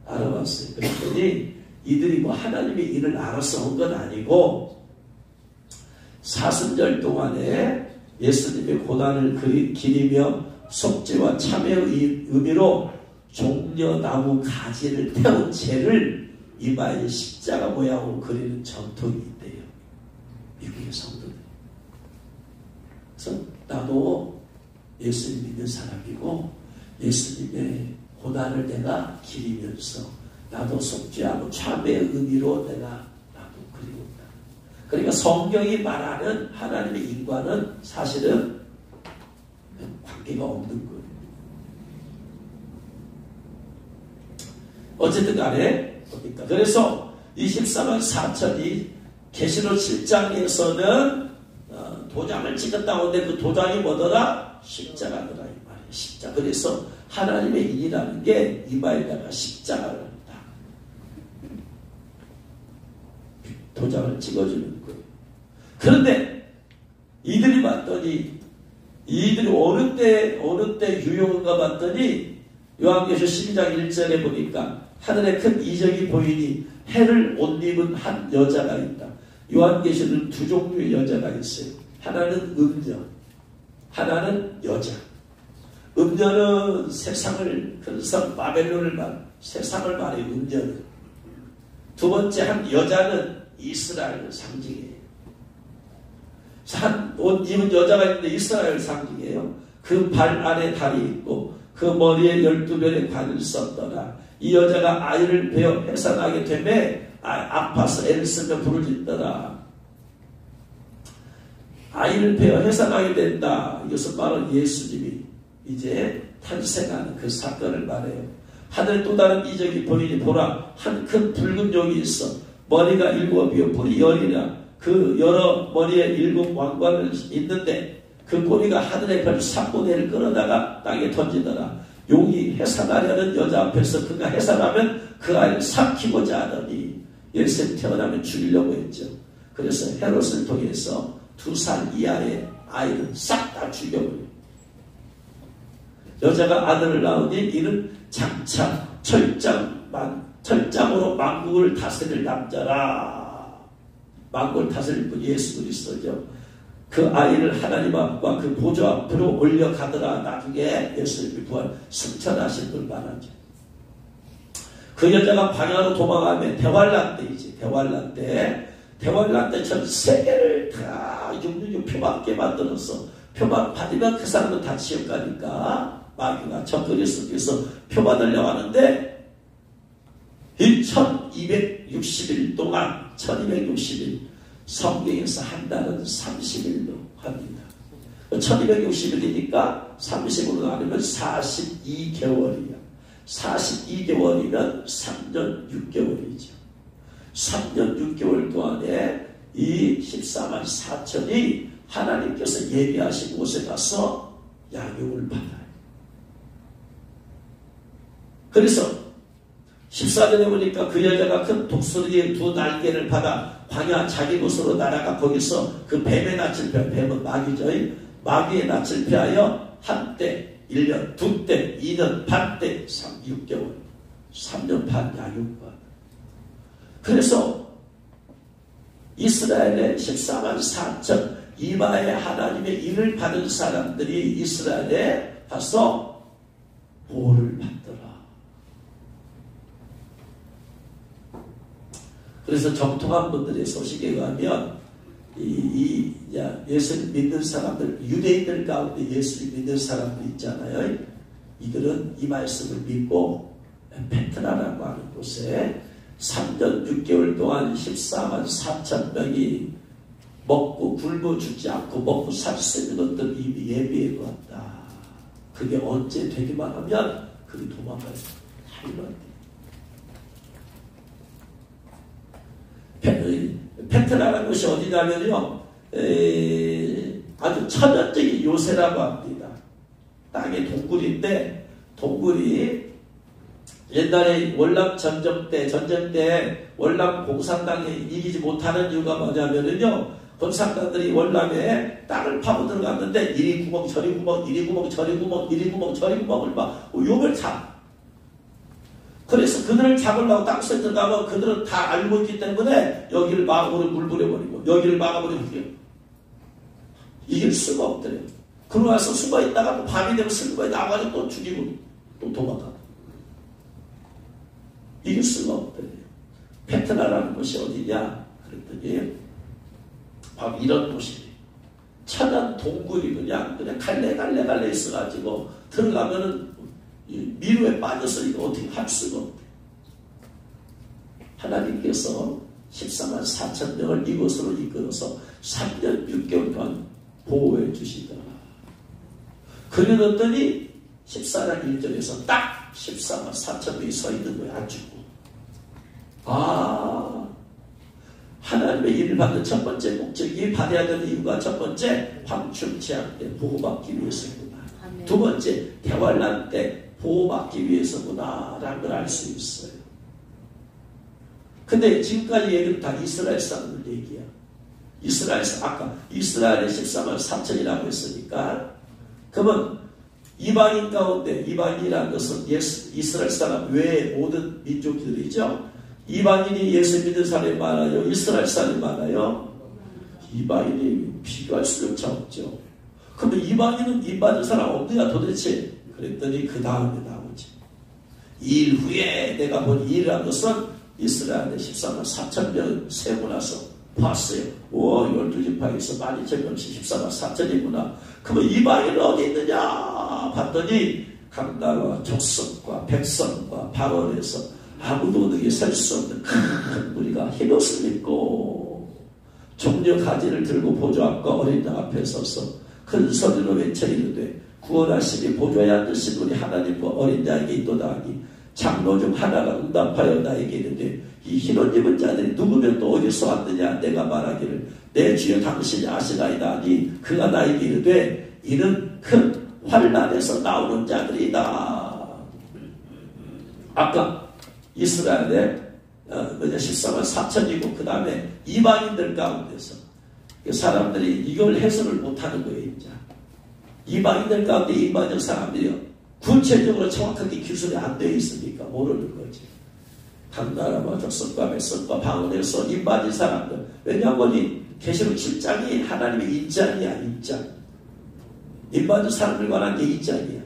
알아봤어요. 그랬더니 이들이 뭐 하나님의 일을 알아서 한 건 아니고 사순절 동안에 예수님의 고난을 기리며 속죄와 참회의 의미로 종려나무 가지를 태운 채를 이마에 십자가 모양으로 그리는 전통이 있대요. 미국의 성도들. 그래서 나도 예수님 믿는 사람이고 예수님의 고난을 내가 기리면서 나도 속죄하고 참회의 의미로 내가 나도 그리고 있다. 그러니까 성경이 말하는 하나님의 인과는 사실은 관계가 없는 거예요. 어쨌든 간에 뭡니까? 그래서 24만 4천이 계시록 7장에서는 도장을 찍었다고 하는데 그 도장이 뭐더라? 십자가더라 이 말이에요. 십자가. 그래서 하나님의 일이라는 게 이마에다가 십자가를 한다. 도장을 찍어주는 거예요. 그런데 이들이 봤더니 이들이 어느 때 유용한가 봤더니 요한계시록 12장 1절에 보니까 하늘에 큰 이적이 보이니 해를 옷 입은 한 여자가 있다. 요한계시록은 두 종류의 여자가 있어요. 하나는 음녀, 하나는 여자. 음녀는 세상을, 그래서 바벨론을 세상을 말해요. 음녀는. 두 번째 한 여자는 이스라엘을 상징해요. 한 옷 입은 여자가 있는데 이스라엘 상징해요. 그 발 안에 달이 있고 그 머리에 12별의 관을 썼더라. 이 여자가 아이를 베어 해산하게 되매 아파서 애를 쓰며 불을 짓더라. 아이를 베어 해산하게 된다. 이것은 바로 예수님이 이제 탄생하는 그 사건을 말해요. 하늘에 또 다른 이적이 보이니 보라 한 큰 붉은 용이 있어 머리가 7이요 뿔이 10이라 그 여러 머리에 7 왕관을 있는데 그 꼬리가 하늘의 별 3분의 1을 끌어다가 땅에 던지더라. 용이 해산하려는 여자 앞에서 그가 해산하면 그 아이를 삭히고자 하더니 예수님 태어나면 죽이려고 했죠. 그래서 헤롯을 통해서 2살 이하의 아이를 싹 다 죽여버려요. 여자가 아들을 낳으니 이는 장차 철장으로 만국을 다스릴 남자라. 만국을 다스릴 분 예수 그리스도죠. 그 아이를 하나님 앞과 그 보좌 앞으로 올려가더라. 나중에 예수님이 부활 승천하신 걸 말하죠. 그 여자가 광야로 도망하면 대환란 때이지. 대환란 때 전 세계를 다 666 표밖에 만들어서 표만 받으면 그 사람은 다 지옥 가니까 마귀가 저 그리스도께서 표 받으려고 하는데 이 1260일 동안 1260일 성경에서 한 달은 30일로 합니다. 1260일이니까 30으로 나누면 42개월이야. 42개월이면 3년 6개월이죠. 3년 6개월 동안에 이 14만 4천이 하나님께서 예비하신 곳에 가서 양육을 받아요. 그래서 14절에 보니까 그 여자가 큰 독수리의 2 날개를 받아 광야 자기 곳으로 날아가 거기서 그 뱀의 낯을 펴, 뱀은 마귀죠. 마귀의 낯을 피하여 한때 1년, 2때, 2년 반때, 6개월, 3년 반 양육받아. 그래서 이스라엘의 14만 4천 이마에 하나님의 일을 받은 사람들이 이스라엘에 가서 보호를 받더라. 그래서 정통한 분들의 소식에 의하면 예수님 믿는 사람들, 유대인들 가운데 예수님 믿는 사람들 있잖아요. 이들은 이 말씀을 믿고 베트나라고 하는 곳에 3년 6개월 동안 14만 4천 명이 먹고 굶어 죽지 않고 먹고 살 수 있는 것들 이미 예비해 놓았다. 그게 언제 되기만 하면 그게 도망갈 수 있다. 페트라라는 곳이 어디냐면요, 아주 천연적인 요새라고 합니다. 땅의 동굴인데, 동굴이 옛날에 월남 전쟁 때 월남 공산당에 이기지 못하는 이유가 뭐냐면요, 공산당들이 월남에 땅을 파고 들어갔는데 이리 구멍 저리 구멍 이리 구멍 저리 구멍 이리 구멍 저리 구멍을 막 욕을 차. 그래서 그들을 잡으려고 땅속에 들어가면 그들은 다 알고 있기 때문에 여기를 막으로 물부려버리고 여기를 막아버리고 이길 수가 없더래요. 그러고 와서 숨어있다가 또 밤이 되면 슬퍼에 나와가지고 또 죽이고 또 도망가고 이길 수가 없더래요. 페트라라는 곳이 어디냐 그랬더니 바로 이런 곳이에요. 천연 동굴이 그냥 갈래 있어가지고 들어가면은 미루에 빠져서 이거 어떻게 할 수가 없대. 하나님께서 14만 4천 명을 이곳으로 이끌어서 3년 6개월 동안 보호해 주시더라. 그러더니 14장 1절에서 딱 14만 4천 명이 서 있는 거야. 안 죽고. 하나님의 일을 받는 첫 번째 목적이 받아야 되는 이유가 첫 번째 황충치약 때 보호받기 위해서구나. 두 번째 대환란 때 보호받기 위해서구나 라는 걸 알 수 있어요. 근데 지금까지 얘기는 다 이스라엘 사람들 얘기야. 아까 이스라엘의 14만 4천이라고 했으니까 그러면 이방인 가운데 이방인이라는 것은 이스라엘 사람 외의 모든 민족들이죠. 이방인이 예수 믿는 사람이 많아요? 이스라엘 사람이 많아요? 이방인이 비교할 수 없죠. 그러면 이방인은 입받은 사람 없느냐 도대체? 그랬더니 그 다음에 나오지. 2일 후에 내가 본 일이라는 것은 이스라엘의 14만 4천 명 세고 나서 봤어요. 12지파에서 12,000명씩 14만 4천이구나. 그러면 이방인은 어디 있느냐? 봤더니 강나라와 족속과 백성과 방언에서 아무도 어디에 설 수 없는 큰 무리가 흰옷을 입고 종려 가지를 들고 보좌 앞과 어린 양 앞에 서서 큰 소리로 외쳐 이르되 구원하심이 보좌에 앉으신 우리 하나님과 어린 양에게 있도다 하니 장로 중 하나가 응답하여 나에게 이르되 이 흰옷 입은 자들이 누구면 또 어디서 왔느냐? 내가 말하기를 내 주여 당신이 아시나이다 하니 그가 나에게 이르되 이는 큰 환난에서 나오는 자들이다. 아까 이스라엘에 14만 4천이고 그 다음에 이방인들 가운데서 사람들이 이걸 해석을 못하는 거예요. 이제 이방인들 가운데 이방인 사람들이요 구체적으로 정확하게 기술이 안 되어 있으니까 모르는 거지. 각 나라와 족속과 백성과 방언에서 입맞은 사람들. 왜냐하면 이 계시록 7장이 하나님의 인장이야. 인장. 입맞은 사람들 관한 게 인장이야.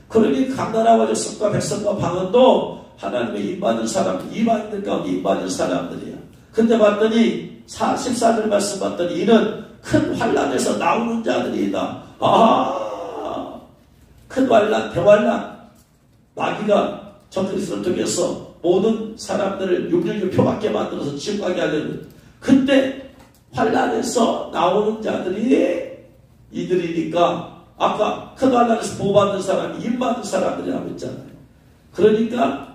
그러니 각 나라와 족속과 백성과 방언도 하나님의 입맞은 사람, 이방인들 가운데 입맞은 사람들이야. 근데 봤더니 14절 말씀 봤더니 이는 큰 환난에서 나오는 자들이다. 큰 환난, 대환난. 마귀가 전그리스도를 통해서 모든 사람들을 육령의 표밖에 만들어서 지옥 가게 하려는 그때 환난에서 나오는 자들이 이들이니까 아까 큰 환난에서 보호받는 사람이 입받은 사람들이라고 했잖아요. 그러니까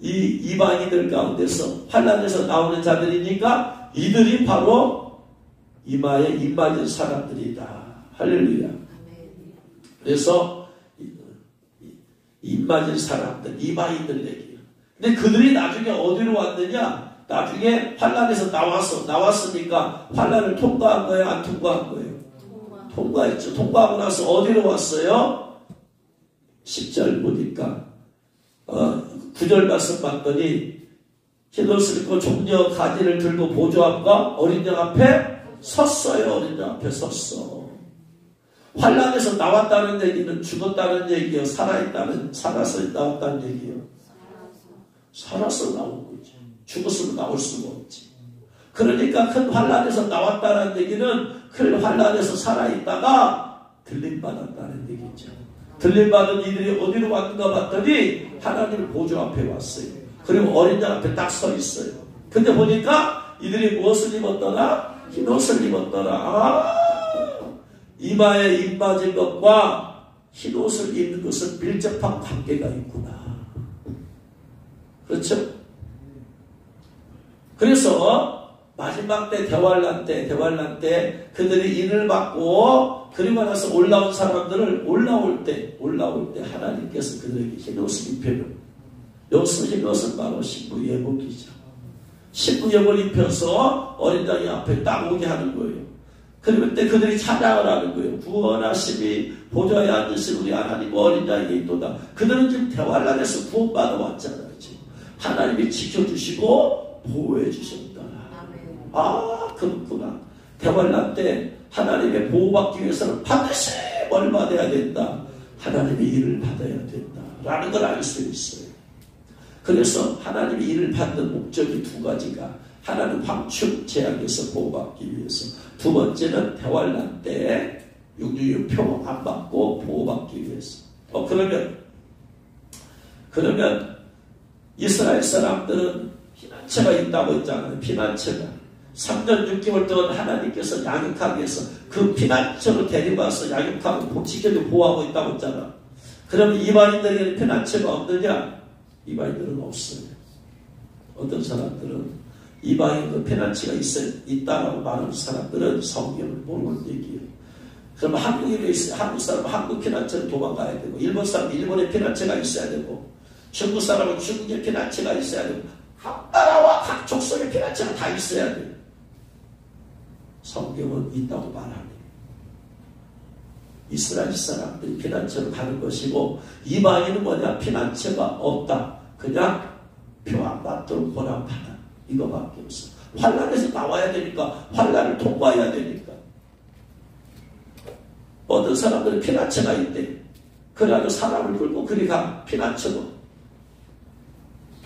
이 이방인들 가운데서 환난에서 나오는 자들이니까 이들이 바로 이마에 입맞은 사람들이다. 할렐루야. 그래서 입맞은 사람들, 이방인들 얘기예요. 근데 그들이 나중에 어디로 왔느냐? 나중에 환난에서 나왔으니까 환난을 통과한 거예요? 안 통과한 거예요? 통과했죠. 통과하고 나서 어디로 왔어요? 10절 보니까 9절 말씀 봤더니 흰옷을 입고 종려 가지를 들고 보좌 앞과 어린 양 앞에 섰어요. 어린 양 앞에 섰어. 환난에서 나왔다는 얘기는 죽었다는 얘기예요? 살아서 나왔다는 얘기예요? 살아서 나온 거지. 죽었으면 나올 수가 없지. 그러니까 큰 환난에서 나왔다는 얘기는 큰 환난에서 살아있다가 들림받았다는 얘기죠. 들림받은 이들이 어디로 왔는가 봤더니 하나님 보좌 앞에 왔어요. 그리고 어린 양 앞에 딱 서 있어요. 근데 보니까 이들이 무엇을 입었더라? 흰옷을 입었더라. 이마에 입맞은 것과 흰옷을 입는 것은 밀접한 관계가 있구나. 그렇죠? 그래서 마지막 때 대환란 때 그들이 인을 받고 그리고 나서 올라온 사람들을 올라올 때 하나님께서 그들에게 흰옷을 입혀요. 여기서 흰옷은 바로 신부 예복이죠. 신부 예복을 입혀서 어린 양이 앞에 딱 오게 하는 거예요. 그리고 때 그들이 찬양을 하는 거예요. 구원하심이 보좌에 앉으신 우리 하나님 어린 양이 있도다. 그들은 지금 대환란에서 구원받아 왔잖아요. 지금 하나님이 지켜주시고 보호해 주셨다. 아, 그렇구나. 대환란 때 하나님의 보호받기 위해서는 반드시 뭘 받아야 된다. 하나님의 일을 받아야 된다. 라는 걸 알 수 있어요. 그래서 하나님의 일을 받는 목적이 두 가지가 하나는 황충 재앙에서 보호받기 위해서, 두 번째는 대환란 때 육류유표 안 받고 보호받기 위해서. 그러면 이스라엘 사람들은 피난처가 있다고 했잖아요. 피난처가 3년 6개월 동안 하나님께서 양육하기 위해서 그 피난처로 데려가서 양육하고 지켜주고 보호하고 있다고 했잖아. 그러면 이방인들에게는 피난처가 없느냐? 이방인들은 없어요. 어떤 사람들은 이방인 그 피난처가 있다라고 말하는 사람들은 성경을 모르는 얘기예요. 그러면 한국인도 있어요. 한국 사람은 한국 피난처를 도망가야 되고, 일본 사람은 일본의 피난처가 있어야 되고, 중국 사람은 중국의 피난처가 있어야 되고, 각 나라와 각 족속의 피난처가 다 있어야 돼요. 성경은 있다고 말하네요. 이스라엘 사람들이 피난처로 가는 것이고, 이방인은 뭐냐? 피난처가 없다. 그냥 표 안 받도록 고난받아. 이거밖에 없어. 환란에서 나와야 되니까, 환란을 통과해야 되니까. 어떤 사람들은 피난처가 있대. 그래가지고 사람을 끌고 그리 가. 피난처로.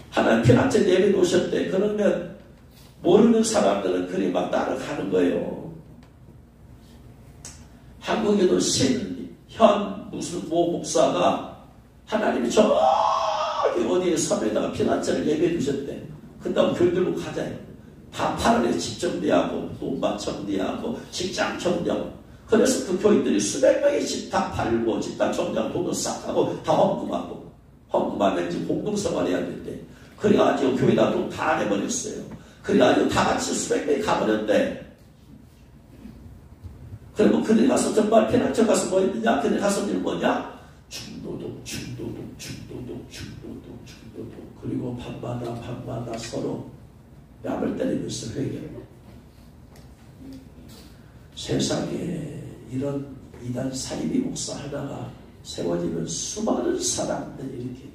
하나님 피난처 내려놓으셨대. 그러면 모르는 사람들은 그리 막 따라가는 거예요. 한국에도 신현 무슨 모 목사가 하나님이 저기 어디에 섬에다가 피난처를 예배해 주셨대. 그 다음 교회 들고 가자. 다 팔아내 집 정리하고 돈밭 정리하고 직장 정리하고. 그래서 그 교인들이 수백 명의 집 다 팔고 집단 정리하고 돈을 싹 하고 다 헌금하고, 헌금하면 이제 공동생활 해야 된대. 그래가지고 교회다 돈 다 내버렸어요. 그래가지고 다 같이 수백 명이 가버렸는데, 그리고 그들 가서 정말 피난처 가서 뭐 했느냐? 그들 가서 뭐냐? 중도독. 그리고 밤마다 서로 뺨을 때리면서 회개해요. 세상에 이런 이단 사이비 목사 하나가 세워지면 수많은 사람들이 이렇게.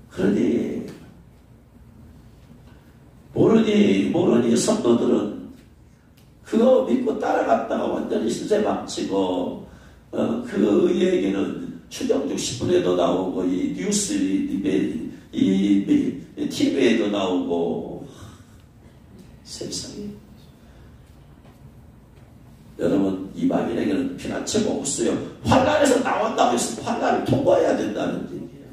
그러니 모르니 성도들은 그거 믿고 따라갔다가 완전히 시세 망치고, 그 얘기는 추경중 10분에도 나오고, 이 뉴스, 이 TV에도 나오고, 세상에. 여러분, 이방인에게는 피난처가 없어요. 환란에서 나온다고 해서 환란을 통과해야 된다는 얘기예요.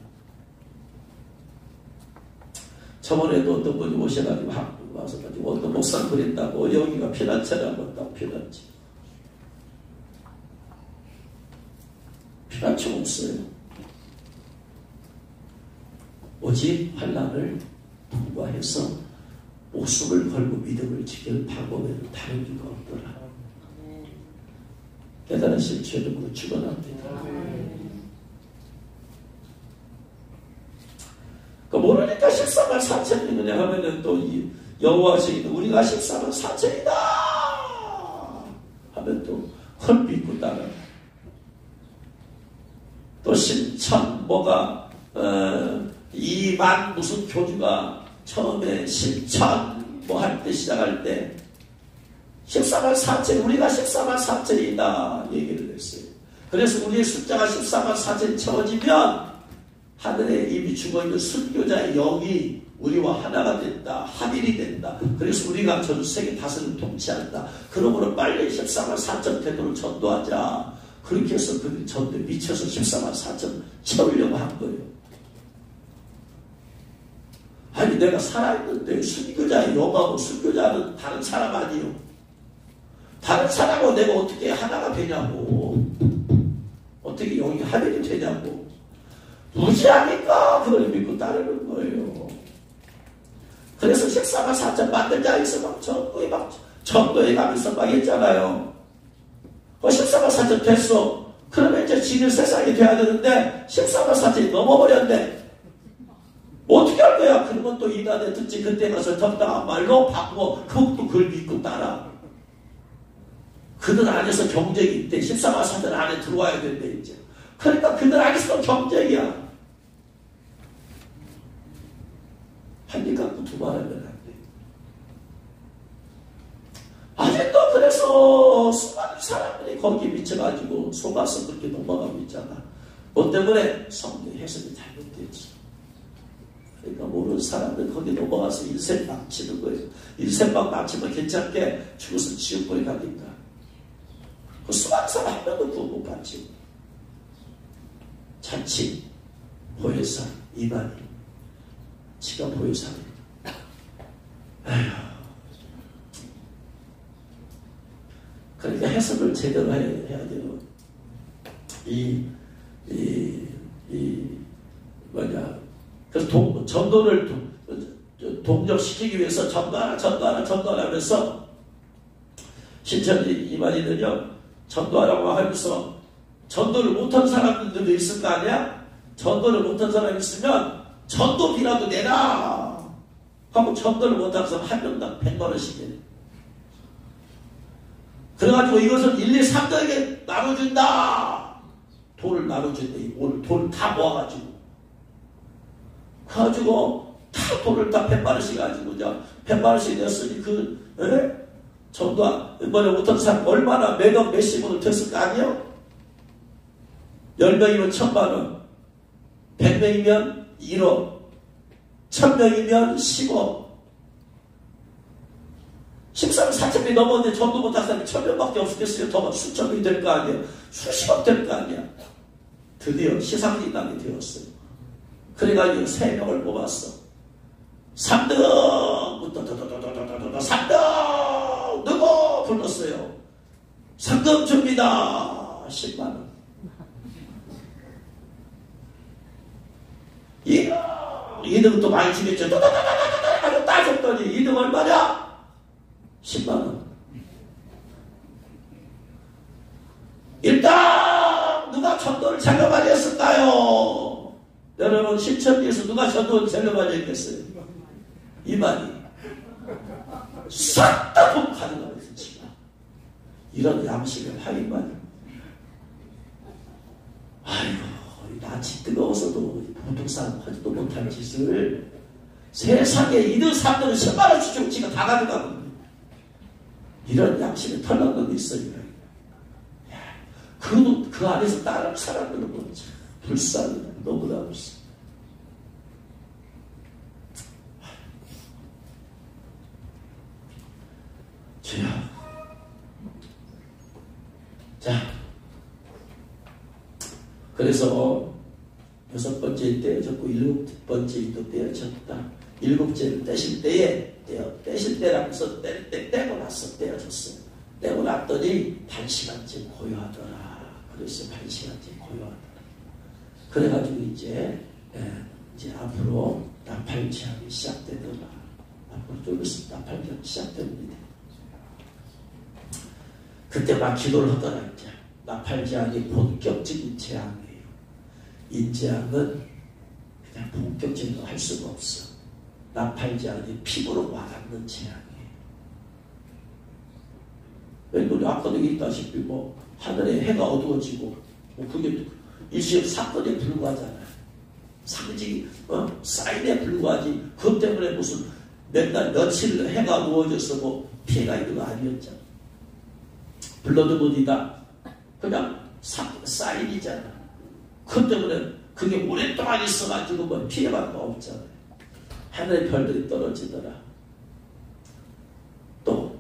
저번에도 어떤 분이 오셔가지고 한국 와서 가지고 어떤 목사 그랬다고, 여기가 피난처라고 딱 피난처. 피난처가 없어요. 오직 환란을 통과해서 목숨을 걸고 믿음을 지킬 방법에는 다른 이유가 없더라. 깨달으실 죄름으로 축원합니다. 모르니까 14만 4천이냐 하면은 또 여호와 증인 우리가 14만 4천이다 하면 또 헐 믿고 따라. 또 신천 뭐가 2만 무슨 교주가 처음에 신천 뭐 할 때 시작할 때 14만 4천, 우리가 14만 4천이다 얘기를 했어요. 그래서 우리의 숫자가 14만 4천이 채워지면 하늘에 이미 죽어있는 순교자의 영이 우리와 하나가 된다. 합일이 된다. 그래서 우리가 전 세계 다스림을 통치한다. 그러므로 빨리 14만 4천 되도록 전도하자. 그렇게 해서 그 전도에 미쳐서 14만 4천 채우려고 한 거예요. 아니 내가 살아있는데 순교자의 영하고 순교자는 다른 사람 아니요. 다른 사람하고 내가 어떻게 하나가 되냐고. 어떻게 영이 합일이 되냐고. 무지하니까 그걸 믿고 따르는 거예요. 그래서 14만 4천 만들자 해서 전도에 가면서 막 했잖아요. 14만 4천 됐어. 그러면 이제 지는 세상이 돼야 되는데 14만 4천이 넘어버렸네. 어떻게 할 거야? 그러면 또 이단에 듣지. 그때 가서 적당한 말로 바꾸고 그것도 그걸 믿고 따라. 그들 안에서 경쟁이 있대. 14만 4천 안에 들어와야 된대 이제. 그러니까 그들 안에서 경쟁이야. 한 입 갖고 두말하면 안 돼. 아직도 그래서 수많은 사람들이 거기에 미쳐가지고 속아서 그렇게 넘어가고 있잖아. 뭐 때문에 성경 해석이 잘못됐지. 그러니까 모르는 사람들 거기 넘어가서 인생 망치는 거예요. 인생만 망치면 괜찮게 죽어서 지옥불에 가니까. 그 수많은 사람 한 명도 구원 못 받지. 자칫 보혜사 이만희 지가 보혜사입니다. 아휴. 그러니까 해석을 제대로 해야 돼요. 그래서 전도를 동력시키기 위해서 전도하면서 신천지 이만희는요, 전도하라고 하면서 전도를 못한 사람들도 있을 거 아니야? 전도를 못한 사람이 있으면 전도비라도 내라 하고 전도를 못한 사람 한 명당 100만원씩 내. 그래가지고 이것을 1, 2, 3등에게 나눠준다. 돈을 나눠준다. 오늘 돈을 다 모아가지고 다 돈을 다 100만원씩 가지고 100만원씩 냈으니 전도 못한 사람 얼마나 매달 몇십원을 됐을 거 아니에요? 10명이면 1000만원, 100명이면 1억, 1000명이면 10억. 14만 4천명이 넘었는데 전도 못한 사람이 1000명밖에 없었겠어요. 더 수천 명이 될 거 아니에요. 수십억 될 거 아니야. 드디어 시상인당이 되었어요. 그래가지고 3명을 뽑았어. 3등부터 3등 누구 불렀어요. 상금 줍니다. 10만원. 2등 또 많이 주겠죠. 따졌더니 2등 얼마냐? 10만원. 일단 누가 전도를 제일 많이 했을까요? 여러분 신천지에서 누가 전도를 제일 많이 했겠어요? 이만희. 싹 다 돈 가져가면서 지금 이런 양심의 화이만. 아이고, 낯이 뜨거워서도 보통사람 하지도 못한 짓을 세상에 2등 3등은 10만원씩 주고 지가 다 가져가거든요. 이런 양심에 털난 놈이 있어요. 그 안에서 다른 사람들은 뭐 불쌍해. 너무나 불쌍해. 주여. 자, 그래서 6번째 떼어졌고 7번째 떼어졌다. 7번째를 떼실 때라면서 떼고 났어. 떼어졌어요. 떼고 났더니 1시간째 고요하더라. 그래서 1시간째 고요하더라. 그래가지고 이제 앞으로 나팔제약이 시작되더라. 앞으로 좀 있으면 나팔제약이 시작됩니다. 그때 막 기도를 하더라. 이제 나팔제약이 본격적인 제약이에요. 인제약은 그냥 본격적인 거 할 수가 없어. 나팔제약이 피부로 와닿는 제약이에요. 왜냐면 아까도 얘기했다시피 뭐 하늘에 해가 어두워지고 뭐 그게 일시적 사건에 불과하잖아요. 상징 사인에 불과하지. 그것 때문에 무슨 맨날 며칠 해가 어두워져서 뭐 피해가 있는 거 아니었잖아. 블러드문이다. 그냥 사인이잖아. 그것 때문에 그게 오랫동안 있어가지고 뭐 피해받는 거 없잖아요. 하늘의 별들이 떨어지더라. 또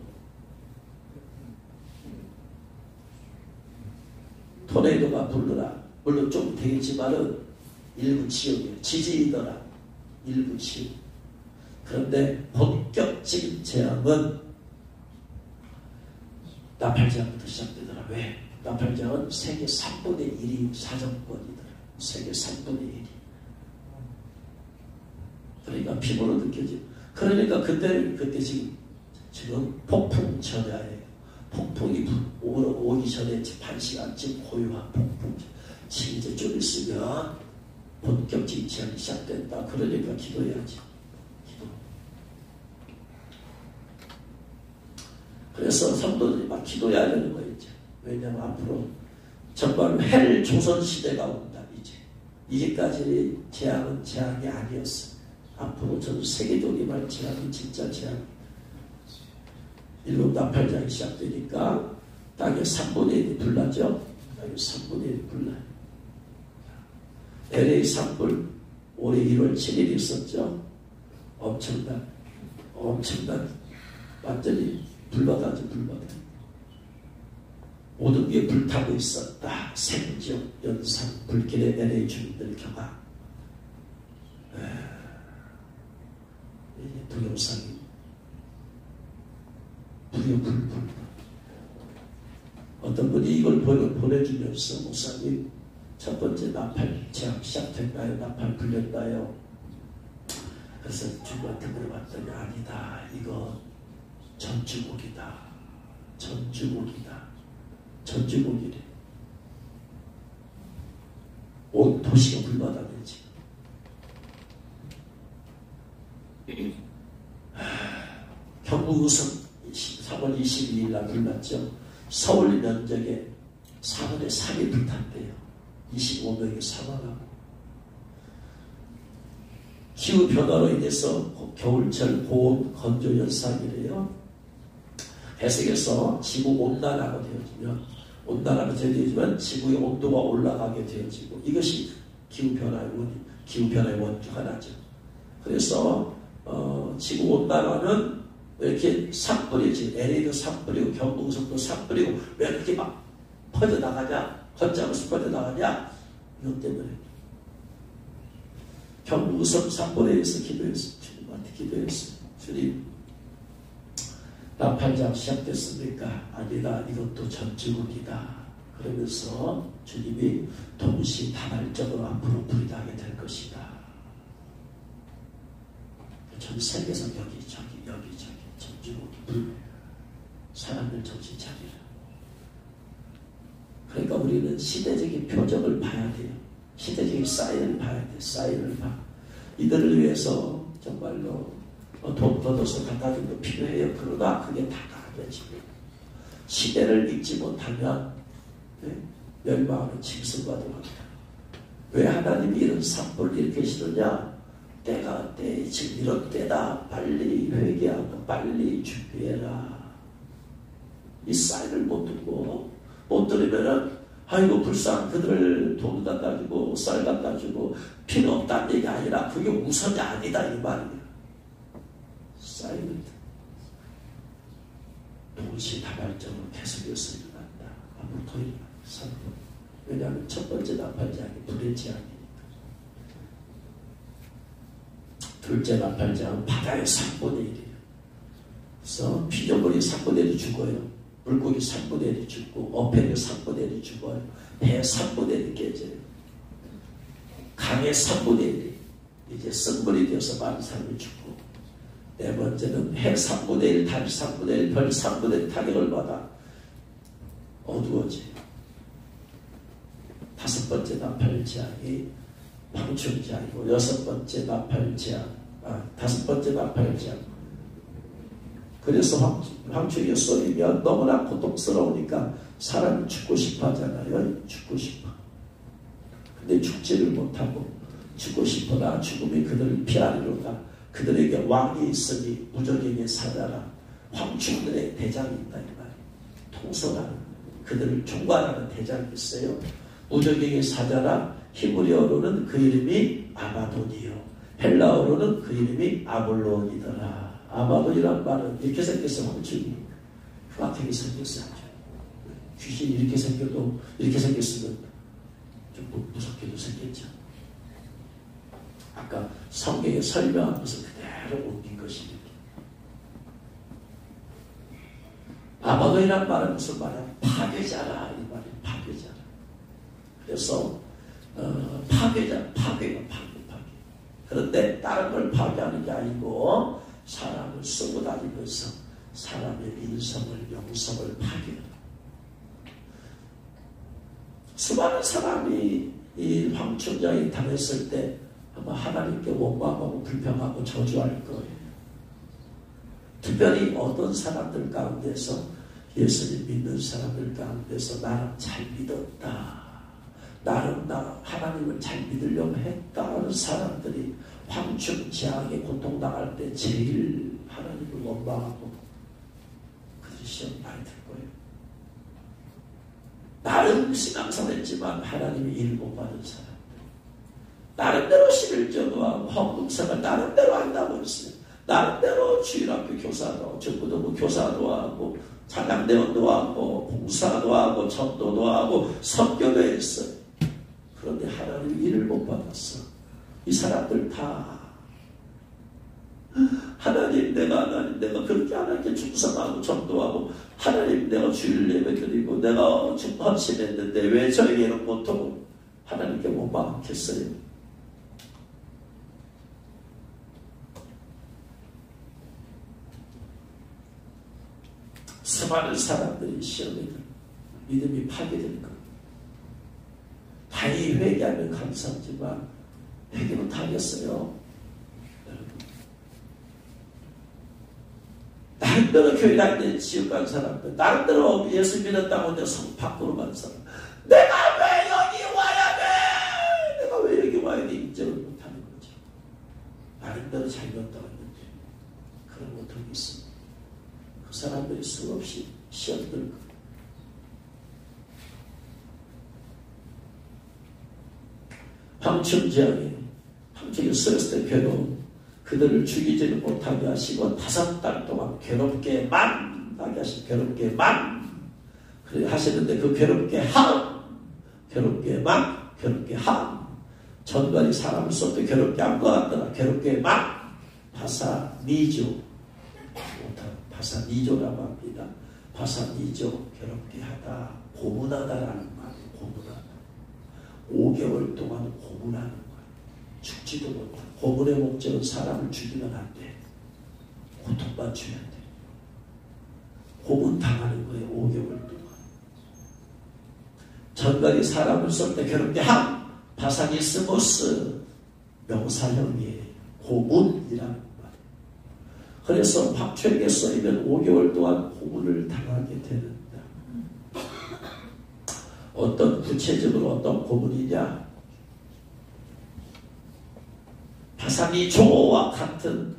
토네이도가 불러라. 물론 좀 되겠지만은 일부 지역이에요. 지진이더라. 일부 지역. 그런데 본격적인 재앙은 나팔제약부터 시작되더라. 왜? 나팔제약은 세계 3분의 1이 사정권이더라. 세계 3분의 1이. 그러니까 피부로 느껴지. 그러니까 그때 지금 폭풍 전야예요. 폭풍이 오기 전에 8시간쯤 고요한 폭풍. 지금 이제 좀 있으면 본격 징치하기 시작된다. 그러니까 기도해야지. 기도. 그래서 성도들이 막 기도해야 되는 거였죠. 왜냐하면 앞으로 정말 헬 조선시대가 온다. 이제까지 재앙은 재앙이 아니었어. 앞으로 저는 세계적인 말 재앙이 진짜 재앙입니다. 일곱 나팔장이 시작되니까 땅에 3분의 1이 불나죠. 땅에 3분의 1이 불나요. LA 산불 올해 1월 7일 있었죠. 엄청난 완전히 불바다죠. 불바다. 모든 게 불타고 있었다. 생지역, 연산, 불길의 LA 주민들 경악. 동영상이 불. 어떤 분이 이걸 보내주면서 목사님 첫 번째 나팔 재앙 시작됐나요? 나팔 불렸나요? 그래서 주님한테 물어봤더니 아니다. 이거 전주곡이다. 전주곡이래. 온 도시가 불바다네 지금. 경북의성 3월 22일 날 불났죠. 서울 면적의 4분의 3이 불탔대요. 25명이 사망하고. 기후변화로 인해서 겨울철 고온 건조 현상이래요. 해석에서 지구 온난화가 되어지면 지구의 온도가 올라가게 되어지고, 이것이 기후변화의 원인 중 하나죠. 그래서 지구 온난화는 왜 이렇게 산불이 지금 LA도 산불이고 경북성도 산불이고 왜 이렇게 막 퍼져나가냐? 걷잡아서 퍼져나가냐? 이것 때문에 경북성 산불에 의해서 기도했어요. 주님한테 기도했어요. 주님, 나팔장 시작됐습니까? 아니다. 이것도 전주국이다. 그러면서 주님이 동시다발적으로 앞으로 불이 나게 될 것이다. 전 세계에서 여기저기 전주국이 불. 사람들 정신 차리라. 그러니까 우리는 시대적인 표적을 봐야 돼요. 시대적인 사인을 봐야 돼. 사인을 봐. 이들을 위해서 정말로 돈 걷어서 갖다 준 거 필요해요. 그러나 그게 다가 지금 시대를 읽지 못하면 멸망하는 짐승과 동합니다. 왜 하나님이 이런 산불을 일으키시느냐? 때가 때, 지금 이런 때다. 빨리 회개하고 빨리 준비해라. 이 사인을 못 들으면은 아이고 불쌍한 그들을 돈 갖다 주고 쌀 갖다 주고 필요 없다는 얘기 아니라 그게 우선이 아니다 이 말이에요. 사인을 동시다발적으로 계속해서 일어난다. 앞으로 더 일어난다. 왜냐하면 첫 번째 나팔장이 불의 재앙이니까. 둘째 나팔장은 바다의 3분의 1이에요. 그래서 피조물이 3분의 1이 죽어요. 물고기 3분의 1이 죽고 어패류 3분의 1이 죽어요. 배 3분의 1이 깨져요. 강의 3분의 1이 이제 쓴물이 되어서 많은 사람이 죽고, 네 번째는 해 3분의 1, 달 3분의 1, 별 3분의 1 타격을 받아 어두워져요. 다섯 번째 나팔재앙이 황충재앙이고, 여섯 번째 나팔재앙, 다섯 번째 나팔재앙. 그래서 황충이 쏘이면 너무나 고통스러우니까 사람이 죽고 싶어 하잖아요. 죽고 싶어. 근데 죽지를 못하고 죽고 싶어나 죽음이 그들을 피하리로다. 그들에게 왕이 있으니 무적에게 사자라. 황충들의 대장이 있다 이 말이에요. 통솔하는, 그들을 총괄하는 대장이 있어요. 무적에게 사자라. 히브리어로는 그 이름이 아바돈이요, 헬라어로는 그 이름이 아볼론이더라. 아바돈이란 말은 이렇게 생겼어. 황충이 흉악하게 생겼어요. 귀신이 이렇게 생겼으면 좀 무섭게도 생겼죠. 아까 성경에 설명한 것을 그대로 옮긴 것입니다. 아바돈이란 말은 무슨 말이야? 파괴자라 이 말이에요. 파괴자라. 그래서 파괴. 그런데 다른 걸 파괴하는 게 아니고 사람을 쓰고 다니면서 사람의 인성을, 영성을 파괴합니다. 수많은 사람이 이 황춘자에 당했을 때 아마 하나님께 원망하고 불평하고 저주할 거예요. 특별히 어떤 사람들 가운데서, 예수님 믿는 사람들 가운데서 나는 잘 믿었다, 나는 하나님을 잘 믿으려고 했다는 사람들이 황충 재앙에 고통당할 때 제일 하나님을 원망하고 그런 시험 많이 들 거예요. 나름 신앙생활 했지만 하나님이 일 못 받은 사람들, 나름대로 11조도 헌금생활 나름대로 한다고 했어요. 나름대로 주일학교 교사도, 중고등부 교사도 하고, 찬양대원도 하고, 봉사도 하고, 전도도 하고, 선교도 했어요. 그런데 하나님이 일을 못 받았어. 이 사람들 다 하나님 내가 그렇게 하나님께 충성하고 전도하고, 하나님 내가 주일 예배 드리고 내가 헌신했는데 왜 저에게는 고통을, 하나님께 원망했어요. 수많은 사람들이 시험에 믿음이 파괴될 것. 다행히 회개하면 감사하지만 회개 못하겠어요. 나름대로 교회 다니는 지옥 간 사람들, 나름대로 예수 믿었다고 해서 성 밖으로 간 사람, 내가 왜 여기 와야 돼? 내가 왜 여기 와야 돼? 인정을 못하는 거죠. 나름대로 잘 믿었다고 했는데 그런 고통이 있습니다. 그 사람들이 수없이 시험 들고, 황충지하게 황충이 쓰였을 때 괴로움, 그들을 죽이지는 못하게 하시고 5달 동안 괴롭게만 하게 하시고, 괴롭게만 그래 하시는데 그 괴롭게 함 전관이 사람을 쏟도 괴롭게 한 것 같더라. 괴롭게만 바사니조, 바사니조라고 합니다. 바사니조, 괴롭게 하다, 고문하다라는 말이에요. 고문하다. 5개월 동안 고문하는 거예요. 죽지도 못하고. 고문의 목적은 사람을 죽이면 안 돼. 고통만 주면 돼. 고문 당하는 거예요. 5개월 동안. 전갈이 사람을 쏠 때 괴롭게 함, 바사니스모스, 명사형이에요. 고문이라는 말. 그래서 황초에게 쏘이면 5개월 동안 고문을 당하게 되는다. 어떤 구체적으로 어떤 고문이냐? 바사니조와 같은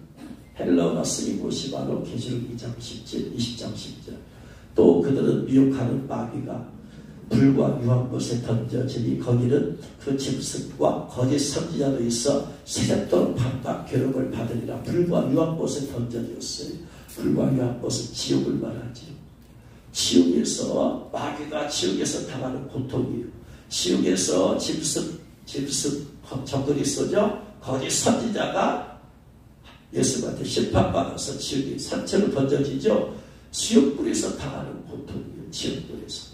헬라어가 쓰인 곳이 바로 계시록 2장 10절, 20장 10절. 또 그들은 미혹하는 마귀가 불과 유황못에 던져지니 거기는 그 짐승과 거짓 선지자도 있어 세세토록 반박 괴롭을 받으리라. 불과 유황못에 던져졌어요. 불과 유황못은 지옥을 말하지요. 지옥에서, 마귀가 지옥에서 당하는 고통이에요. 지옥에서 짐승 정글이 쏘죠. 거기 선지자가 예수한테 심판받아서 지옥에 산채로 던져지죠. 지옥불에서 당하는 고통이에요. 지옥불에서.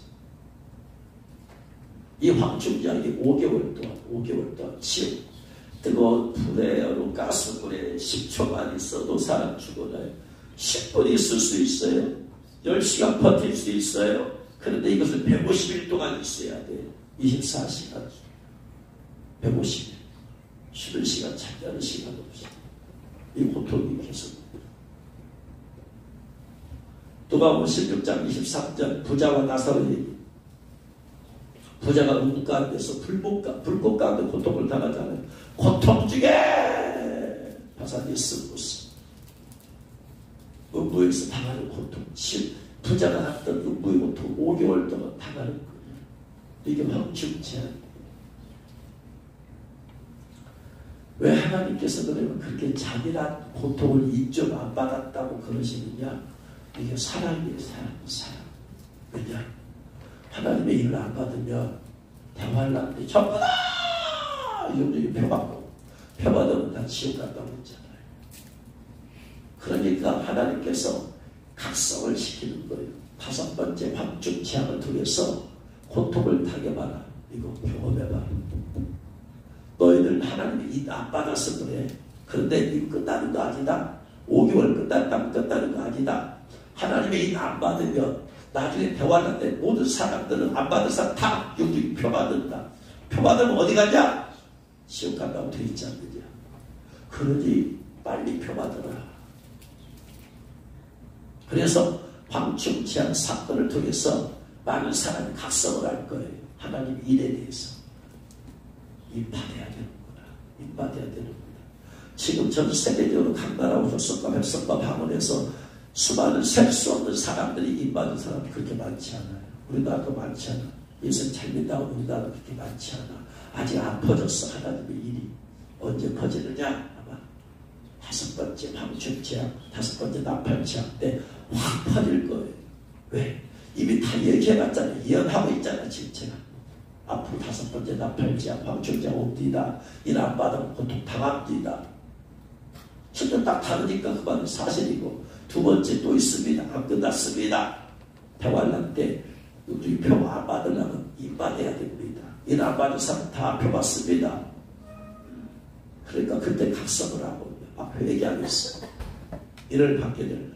이 황충자에게 5개월 동안 지옥, 뜨거운 불에, 가스불에 10초만 있어도 사람 죽어나요. 10분 있을 수 있어요. 10시간 버틸 수 있어요. 그런데 이것을 150일 동안 있어야 돼요. 24시간 150일 11시간 잠자는 시간 없이 이 고통이 계속. 누가복음 16장 23절 부자와 나사로 얘기. 부자가 우물 가운데서 불꽃 가운데 고통을 당하잖아요. 고통 중에 바사니스모스, 음부에서 당하는 고통, 부자가 났던 음부의 고통 5개월 동안 당하는 거예요. 이게 황충제한. 왜 하나님께서 그러면 그렇게 잔인한 고통을 인정 안 받았다고 그러시느냐? 이게 사랑이에요. 사랑. 왜냐? 하나님의 일을 안 받으면 대환란데 전부 다 영적인 표받으면 다 지옥 간다고 했잖아요. 그러니까 하나님께서 각성을 시키는 거예요. 5번째 황충 재앙을 통해서 고통을 당해봐라. 이거 경험해봐라. 너희들 하나님이 일 안 받았을 그래. 그런데 이 끝나는 거 아니다. 5개월 5개월 끝났다면 끝나는 거 아니다. 하나님의 인 안 받으면 나중에 대화할 때 모든 사람들은 안 받은 사람 다 여기 표 받는다. 표 받으면 어디 가냐? 시험 간다고 되어 있지 않느냐. 그러니 빨리 표 받으라. 그래서 황충치한 사건을 통해서 많은 사람이 각성을 할 거예요. 하나님의 일에 대해서. 임받아야 되는구나. 임받아야 되는구나. 지금 전 세계적으로 각 나라 조선과 백성과 방언에서 수많은 셀 수 없는 사람들이 임받은 사람이 그렇게 많지 않아요. 우리나라도 많지 않아. 예수님 잘 믿다고 우리나라도 그렇게 많지 않아. 아직 안 퍼졌어. 하나님의 일이. 언제 퍼지느냐? 아마 5번째 황충치약, 5번째 나팔치약 때 확 퍼질 거예요. 왜? 이미 다 얘기해놨잖아요. 예언하고 있잖아. 지금 제가. 앞으로 5번째 나팔치약, 황충치약 옵니다. 일 안 받으면 보통 당합니다. 진짜 딱 다르니까 그 말은 사실이고, 2번째 또 있습니다. 안 끝났습니다. 대환란 때 우리 표 안 받으려면 일 받아야 됩니다. 일 안 받은 사람 다 표 받습니다. 그러니까 그때 각성을 하고 막 회개하고 있어요. 일을 받게 되려면.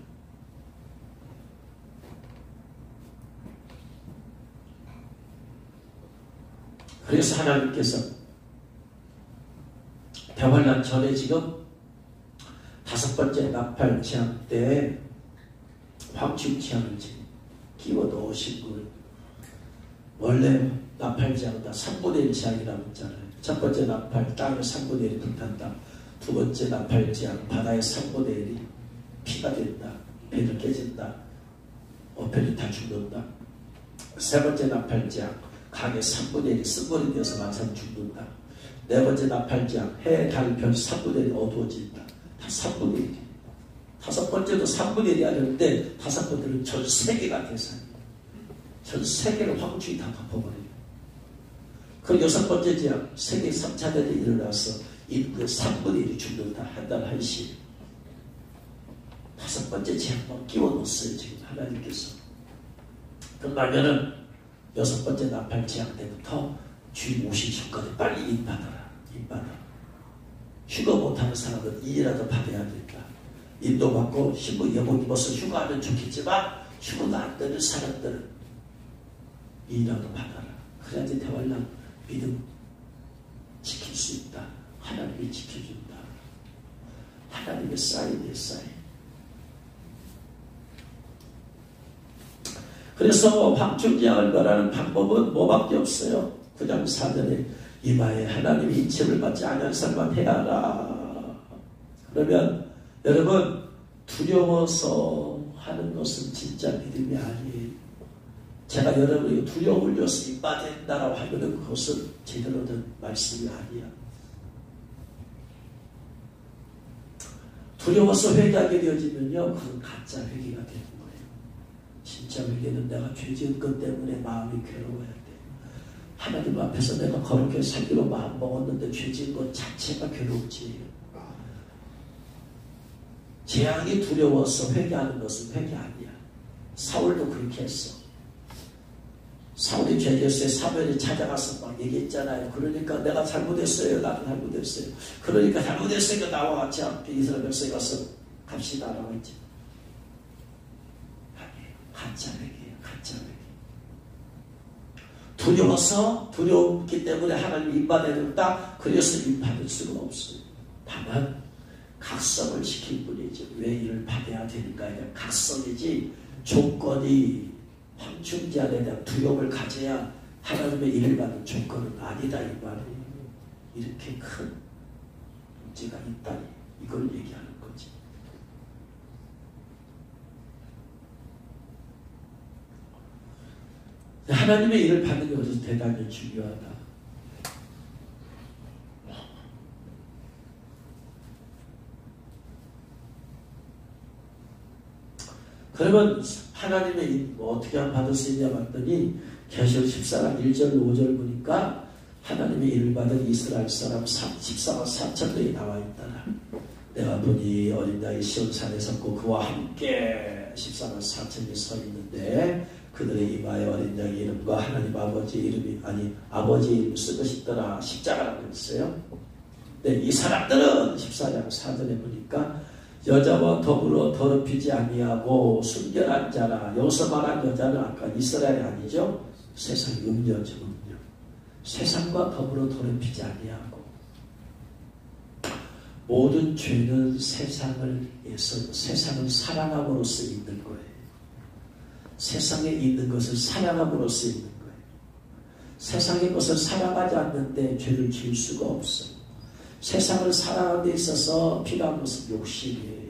그래서 하나님께서 대환란 전에 지금 5번째 나팔치약 때 황충치약을 끼워 넣으신 거예요. 원래 나팔치약은 다 3분의 1 치약이라고 했잖아요. 첫 번째 나팔, 땅에 3분의 1이 불탄다. 2번째 나팔치약, 바다의 3분의 1이 피가 된다. 배를 깨진다. 배를 다 죽는다. 3번째 나팔치약, 강의 3분의 1이 쓴물이 되어서 만사는 죽는다. 4번째 나팔치약, 해, 달, 별 3분의 1이 어두워진다. 다 3분의 1이. 5번째도 3분의 1이 아니었는데 5번째는 전 세계가 대상이에요. 전 세계를 황충이 다 덮어버려요. 그 6번째 지약, 세계 3차 대전이 일어나서 인구의 3분의 1이 죽는다. 한 달 한씩. 5번째 지약만 끼워 넣었어요. 지금 하나님께서. 끝나면은 6번째 나팔 지약 때부터 주인 오시기 전까지 빨리 인받아라. 인받아. 휴가 못하는 사람은 일이라도 받아야 된다. 인도받고 신부 여복 입어서 휴가하면 좋겠지만 휴가도 안 되는 사람들은 일이라도 받아라. 그래야지 대환란 믿음 지킬 수 있다. 하나님이 지켜준다. 하나님의 사인이에요. 사인. 그래서 황충지약을 말하는 방법은 뭐밖에 없어요. 그냥 사전에 이마에 하나님의 인침을 받지 않은 사람만 해야 하라. 그러면 여러분 두려워서 하는 것은 진짜 믿음이 아니에요. 제가 여러분에게 두려움을 줘서 임받아야 된다라고 하면 그것은 제대로 된 말씀이 아니야. 두려워서 회개하게 되어지면요, 그건 가짜 회개가 되는 거예요. 진짜 회개는 내가 죄 지은 것 때문에 마음이 괴로워야 돼. 하나님 앞에서 내가 거룩하게 살기로 마음 먹었는데 죄 지은 것 자체가 괴롭지. 재앙이 두려워서 회개하는 것은 회개 아니야. 사울도 그렇게 했어. 사울이 죄졌어요. 사무엘이 찾아가서 막 얘기했잖아요. 그러니까 내가 잘못했어요. 나도 잘못했어요. 그러니까 잘못했으니까 나와 같이 함께 이스라엘 백성이 가서 갑시다 라고 했지. 아니에요. 가짜 회개예요. 가짜 회개. 두려워서 두렵기 때문에 하나님 임받아야 된다. 그래서 임받을 수가 없어요. 다만 각성을 시킬 뿐이죠. 왜 이를 받아야 되는가? 각성이지 조건이 황충지약에 대한 두려움을 가져야 하나님의 일을 받는 조건은 아니다 이 말이에요. 이렇게 큰 문제가 있다니 이걸 얘기하는 거지. 하나님의 일을 받는 것은 대단히 중요하다. 그러면 하나님의 일 어떻게 하면 받을 수 있냐 봤더니 계시록 14장 1절 5절 보니까 하나님의 일을 받은 이스라엘 사람 14만 4천 명이 나와 있더라. 내가 보니 어린 양이 시온산에 섰고 그와 함께 14만 4천이 서 있는데 그들의 이마에 어린 양의 이름과 하나님 아버지의 이름이 아버지의 이름을 쓴 것이 있더라. 십자가라고 했어요. 네, 이 사람들은 14장 4절에 보니까 여자와 더불어 더럽히지 아니하고 순결한 자라. 여기서 말한 여자는 아까 이스라엘이 아니죠. 세상 음녀죠. 음녀. 세상과 더불어 더럽히지 아니하고. 모든 죄는 세상을 사랑함으로써 있는 거예요. 세상에 있는 것을 사랑함으로써 있는 거예요. 세상의 것을 사랑하지 않는데 죄를 지을 수가 없어요. 세상을 사랑하는 데 있어서 필요한 것은 욕심이에요.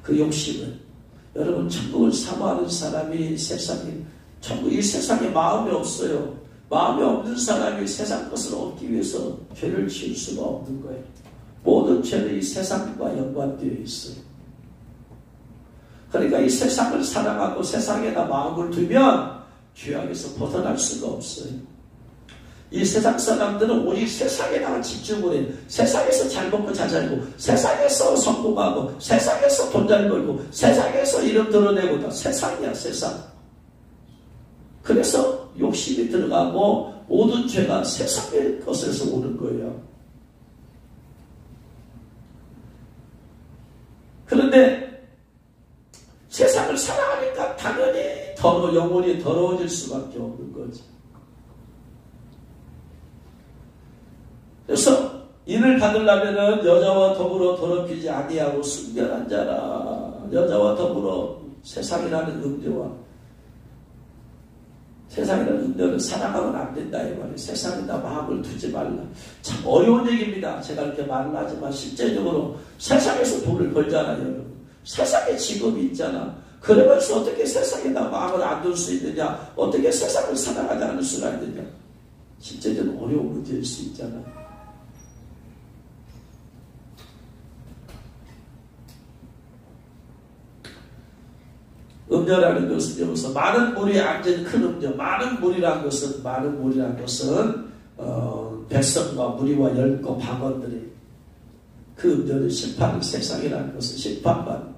그 욕심은 여러분 천국을 사모하는 사람이 이 세상에 마음이 없어요. 마음이 없는 사람이 세상 것을 얻기 위해서 죄를 지을 수가 없는 거예요. 모든 죄는 이 세상과 연관되어 있어요. 그러니까 이 세상을 사랑하고 세상에다 마음을 두면 죄악에서 벗어날 수가 없어요. 이 세상 사람들은 오직 세상에다가 집중을 해요. 세상에서 잘 먹고 잘 살고, 세상에서 성공하고, 세상에서 돈 잘 벌고, 세상에서 이름 드러내고, 다 세상이야, 세상. 그래서 욕심이 들어가고 모든 죄가 세상의 것에서 오는 거예요. 그런데 세상을 사랑하니까 당연히 영혼이 더러워질 수밖에 없는 거죠. 그래서 이를 받으려면 여자와 더불어 더럽히지 아니하고 순결한 자라. 여자와 더불어 세상이라는 음료를 사랑하면 안 된다 이 말이에요. 세상에다 마음을 두지 말라. 참 어려운 얘기입니다. 제가 이렇게 말을 하지만 실제적으로 세상에서 돈을 벌잖아요. 여러분. 세상에 직업이 있잖아. 그러면서 어떻게 세상에다 마음을 안 둘 수 있느냐, 어떻게 세상을 사랑하지 않을 수가 있느냐. 실제적으로 어려운 문제일 수 있잖아. 음녀라는 것은 여기서 많은 물이 앉은 큰 음녀, 많은 물이라는 것은 백성과 무리와 열거 방언들이 그 음녀를 심판하는 세상이라는 것은 심판받는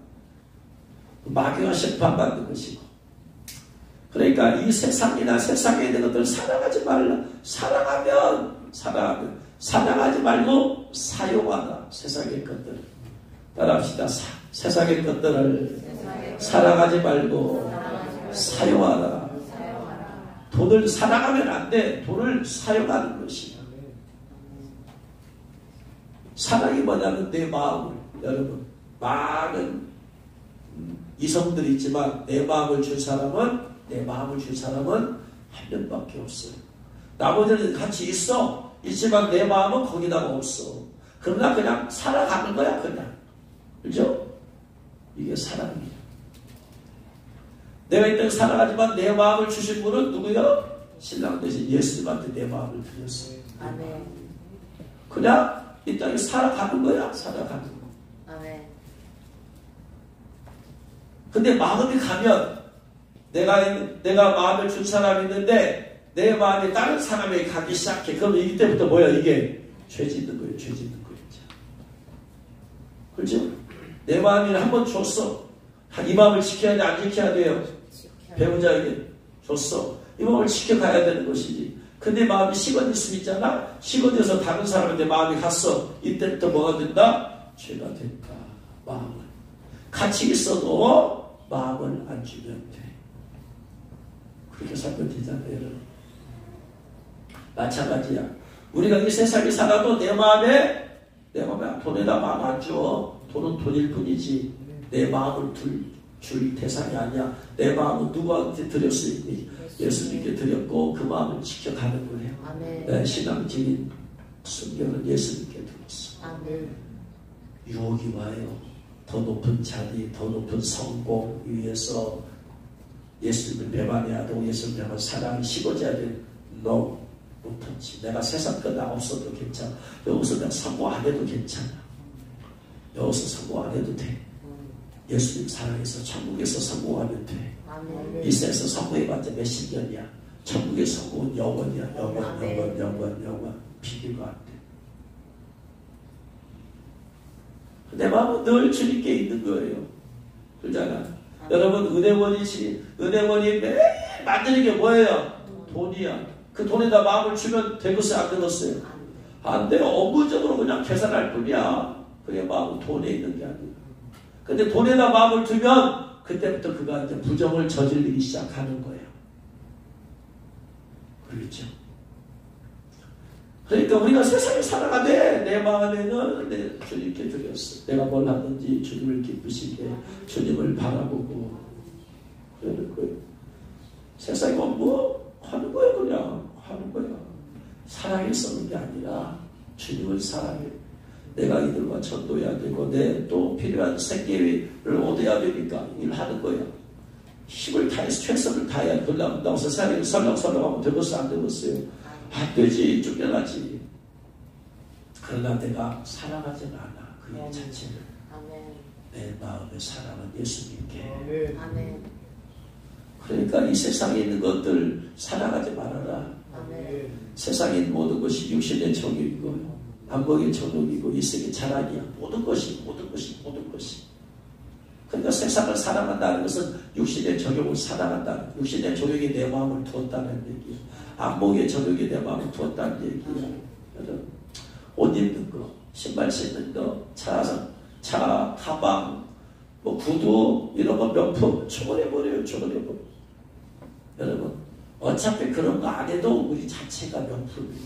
마귀가 심판받는 것이고, 그러니까 이 세상이나 세상에 있는 것들을 사랑하지 말라. 사랑하지 말고 사용하라. 세상의 것들을 따라합시다. 세상의 것들을 사랑하지 말고 사용하라. 돈을 사랑하면 안 돼. 돈을 사용하는 것이야. 사랑이 뭐냐면 내 마음을, 여러분, 많은 이성들이 있지만 내 마음을 줄 사람은 한 명밖에 없어요. 나머지는 같이 있지만 내 마음은 거기다가 없어. 그러나 그냥 살아가는 거야, 그냥. 그죠? 이게 사랑이에요. 내가 이때 살아가지만 내 마음을 주신 분은 누구요? 신랑 대신 예수님한테 내 마음을 드렸어요. 아멘. 그냥 이 땅에 살아가는 거야, 살아가는 거. 아멘. 근데 마음이 가면 내가 마음을 준 사람이 있는데 내 마음이 다른 사람에게 가기 시작해. 그러면 이때부터 뭐야? 이게 죄 짓는 거예요. 죄 짓는 거예요. 그렇죠? 내 마음이 한번 줬어. 이 마음을 지켜야 돼, 안 지켜야 돼요? 배우자에게 줬어. 이 마음을 지켜가야 되는 것이지. 근데 마음이 식어질 수 있잖아. 식어져서 다른 사람한테 마음이 갔어. 이때부터 뭐가 된다? 죄가 된다. 마음을. 같이 있어도 마음을 안 주면 돼. 그렇게 살면 되잖아요, 여러분. 마찬가지야. 우리가 이 세상에 살아도 내 마음에 돈에다 마음 안 줘. 돈은 돈일 뿐이지. 내 마음을 줄 대상이 아니야. 내 마음은 누구한테 드렸으니 예수님께 드렸고 그 마음을 지켜가는 거예요. 내 신앙적인 순결은 예수님께 드렸어. 아멘. 유혹이 와요. 더 높은 자리, 더 높은 성공 위해서 예수님을 배반해야 되고 예수님을 배반 사랑이 식어져야 돼. No, 못하지. 내가 세상 거 나 없어도 괜찮아. 여기서 내가 성공 안 해도 괜찮아. 여기서 성공 안 해도 돼. 예수님 사랑해서 천국에서 성공하면 돼. 아멘. 이 세상에서 성공해봤자 몇십 년이야. 천국의 성공은 영원이야. 영원. 비교가 안 돼. 내 마음은 늘 주님께 있는 거예요. 그러잖아. 여러분, 은혜원이 매일 만드는 게 뭐예요? 돈이야. 그 돈에다 마음을 주면 되겠어요? 안 되겠어요? 안 돼요. 업무적으로 그냥 계산할 뿐이야. 그게 마음은 돈에 있는 게 아니야. 근데 돈에다 마음을 두면 그때부터 그가 이제 부정을 저질리기 시작하는 거예요. 그렇죠? 그러니까 우리가 세상에 살아가되 내 마음에는 내 주님께 드렸어. 내가 뭘 하든지 주님을 기쁘시게 주님을 바라보고 그러는 거예요. 세상에 뭐 하는 거야 그냥 하는 거야. 사랑에 쓰는 게 아니라 주님을 사랑해. 내가 이들과 전도해야 되고 내 또 필요한 생계를 얻어야 되니까 일하는 거야. 힘을 다해서 최선을 다해야 되려고 세상에 설렁설렁하고 되겠어 안 되겠어요? 안 되지. 쫓겨나지. 그러나 내가 사랑하지는 않아. 그 일 자체를. 내 마음의 사랑은 예수님께. 그러니까 이 세상에 있는 것들 사랑하지 말아라. 세상에 있는 모든 것이 육신의 정욕이고 안목의 정욕이고 이 세계 자랑이야. 모든 것이. 그러니까 세상을 사랑한다는 것은 육신의 정욕을 사랑한다. 육신의 정욕이 내 마음을 두었다는 얘기야. 안목의 정욕이 내 마음을 두었다는 얘기야. 여러분, 옷 입는 거, 신발 신는 거, 차, 가방, 뭐 구두 이런 거 명품 초월해버려요. 여러분, 어차피 그런 거 안 해도 우리 자체가 명품이야.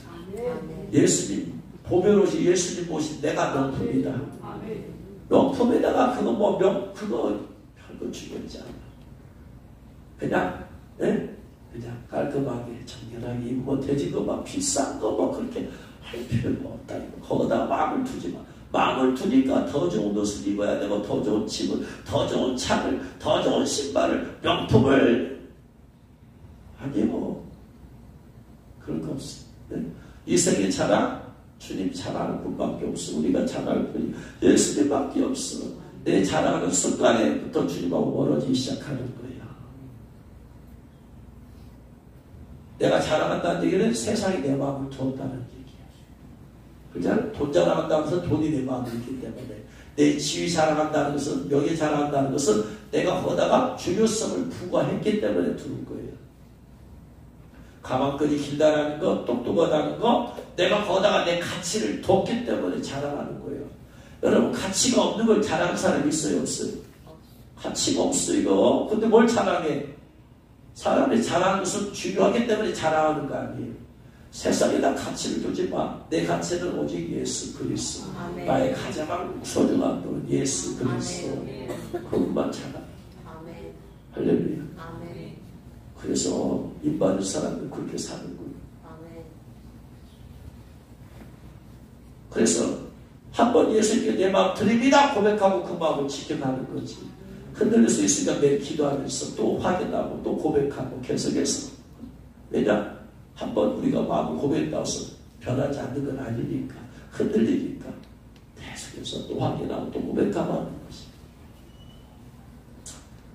예수님 보면 옷이 예수님 옷이 내가 명품이다. 명품에다가 그거 뭐 그거 별거 중요하지 않아. 그냥 그냥 깔끔하게 정결하게 입고 돼지고 막 비싼 거 뭐 그렇게 할 필요가 없다. 거기다가 마음을 두지 마. 마음을 두니까 더 좋은 옷을 입어야 되고 더 좋은 집을, 더 좋은 차를, 더 좋은 신발을, 명품을 아니요. 그런 거 없어. 이 세계 자랑 주님 자랑하는 분밖에 없어. 우리가 자랑할 분이 예수님밖에 없어. 내 자랑하는 순간에부터 주님하고 멀어지기 시작하는 거야. 내가 자랑한다는 얘기는 세상이 내 마음을 두었다는 얘기야. 그냥 돈 자랑한다는 것은 돈이 내 마음에 있기 때문에 내 지위 자랑한다는 것은 명예 자랑한다는 것은 내가 거다가 중요성을 부과했기 때문에 두는 거예요. 가방끈이 길다라는 거, 똑똑하다는 거, 내가 거다가 내 가치를 뒀기 때문에 자랑하는 거예요. 여러분, 가치가 없는 걸 자랑하는 사람이 있어요, 없어요? 가치가 없어, 이거. 근데 뭘 자랑해? 사람이 자랑하는 것은 중요하기 때문에 자랑하는 거 아니에요. 세상에다 가치를 두지 마. 내 가치는 오직 예수 그리스도. 나의 가장 소중한 분 예수 그리스도. 그것만 자랑. 할렐루야. 그래서 인받는 사람은 그렇게 사는군요. 그래서 한번 예수님께 내 마음 드립니다 고백하고 그 마음을 지켜가는 거지. 흔들릴 수 있으니까 매일 기도하면서 또 확인하고 또 고백하고 계속해서. 왜냐? 한번 우리가 마음을 고백해서 변하지 않는 건 아니니까. 흔들리니까 계속해서 또 확인하고 또 고백하고 하는 것이.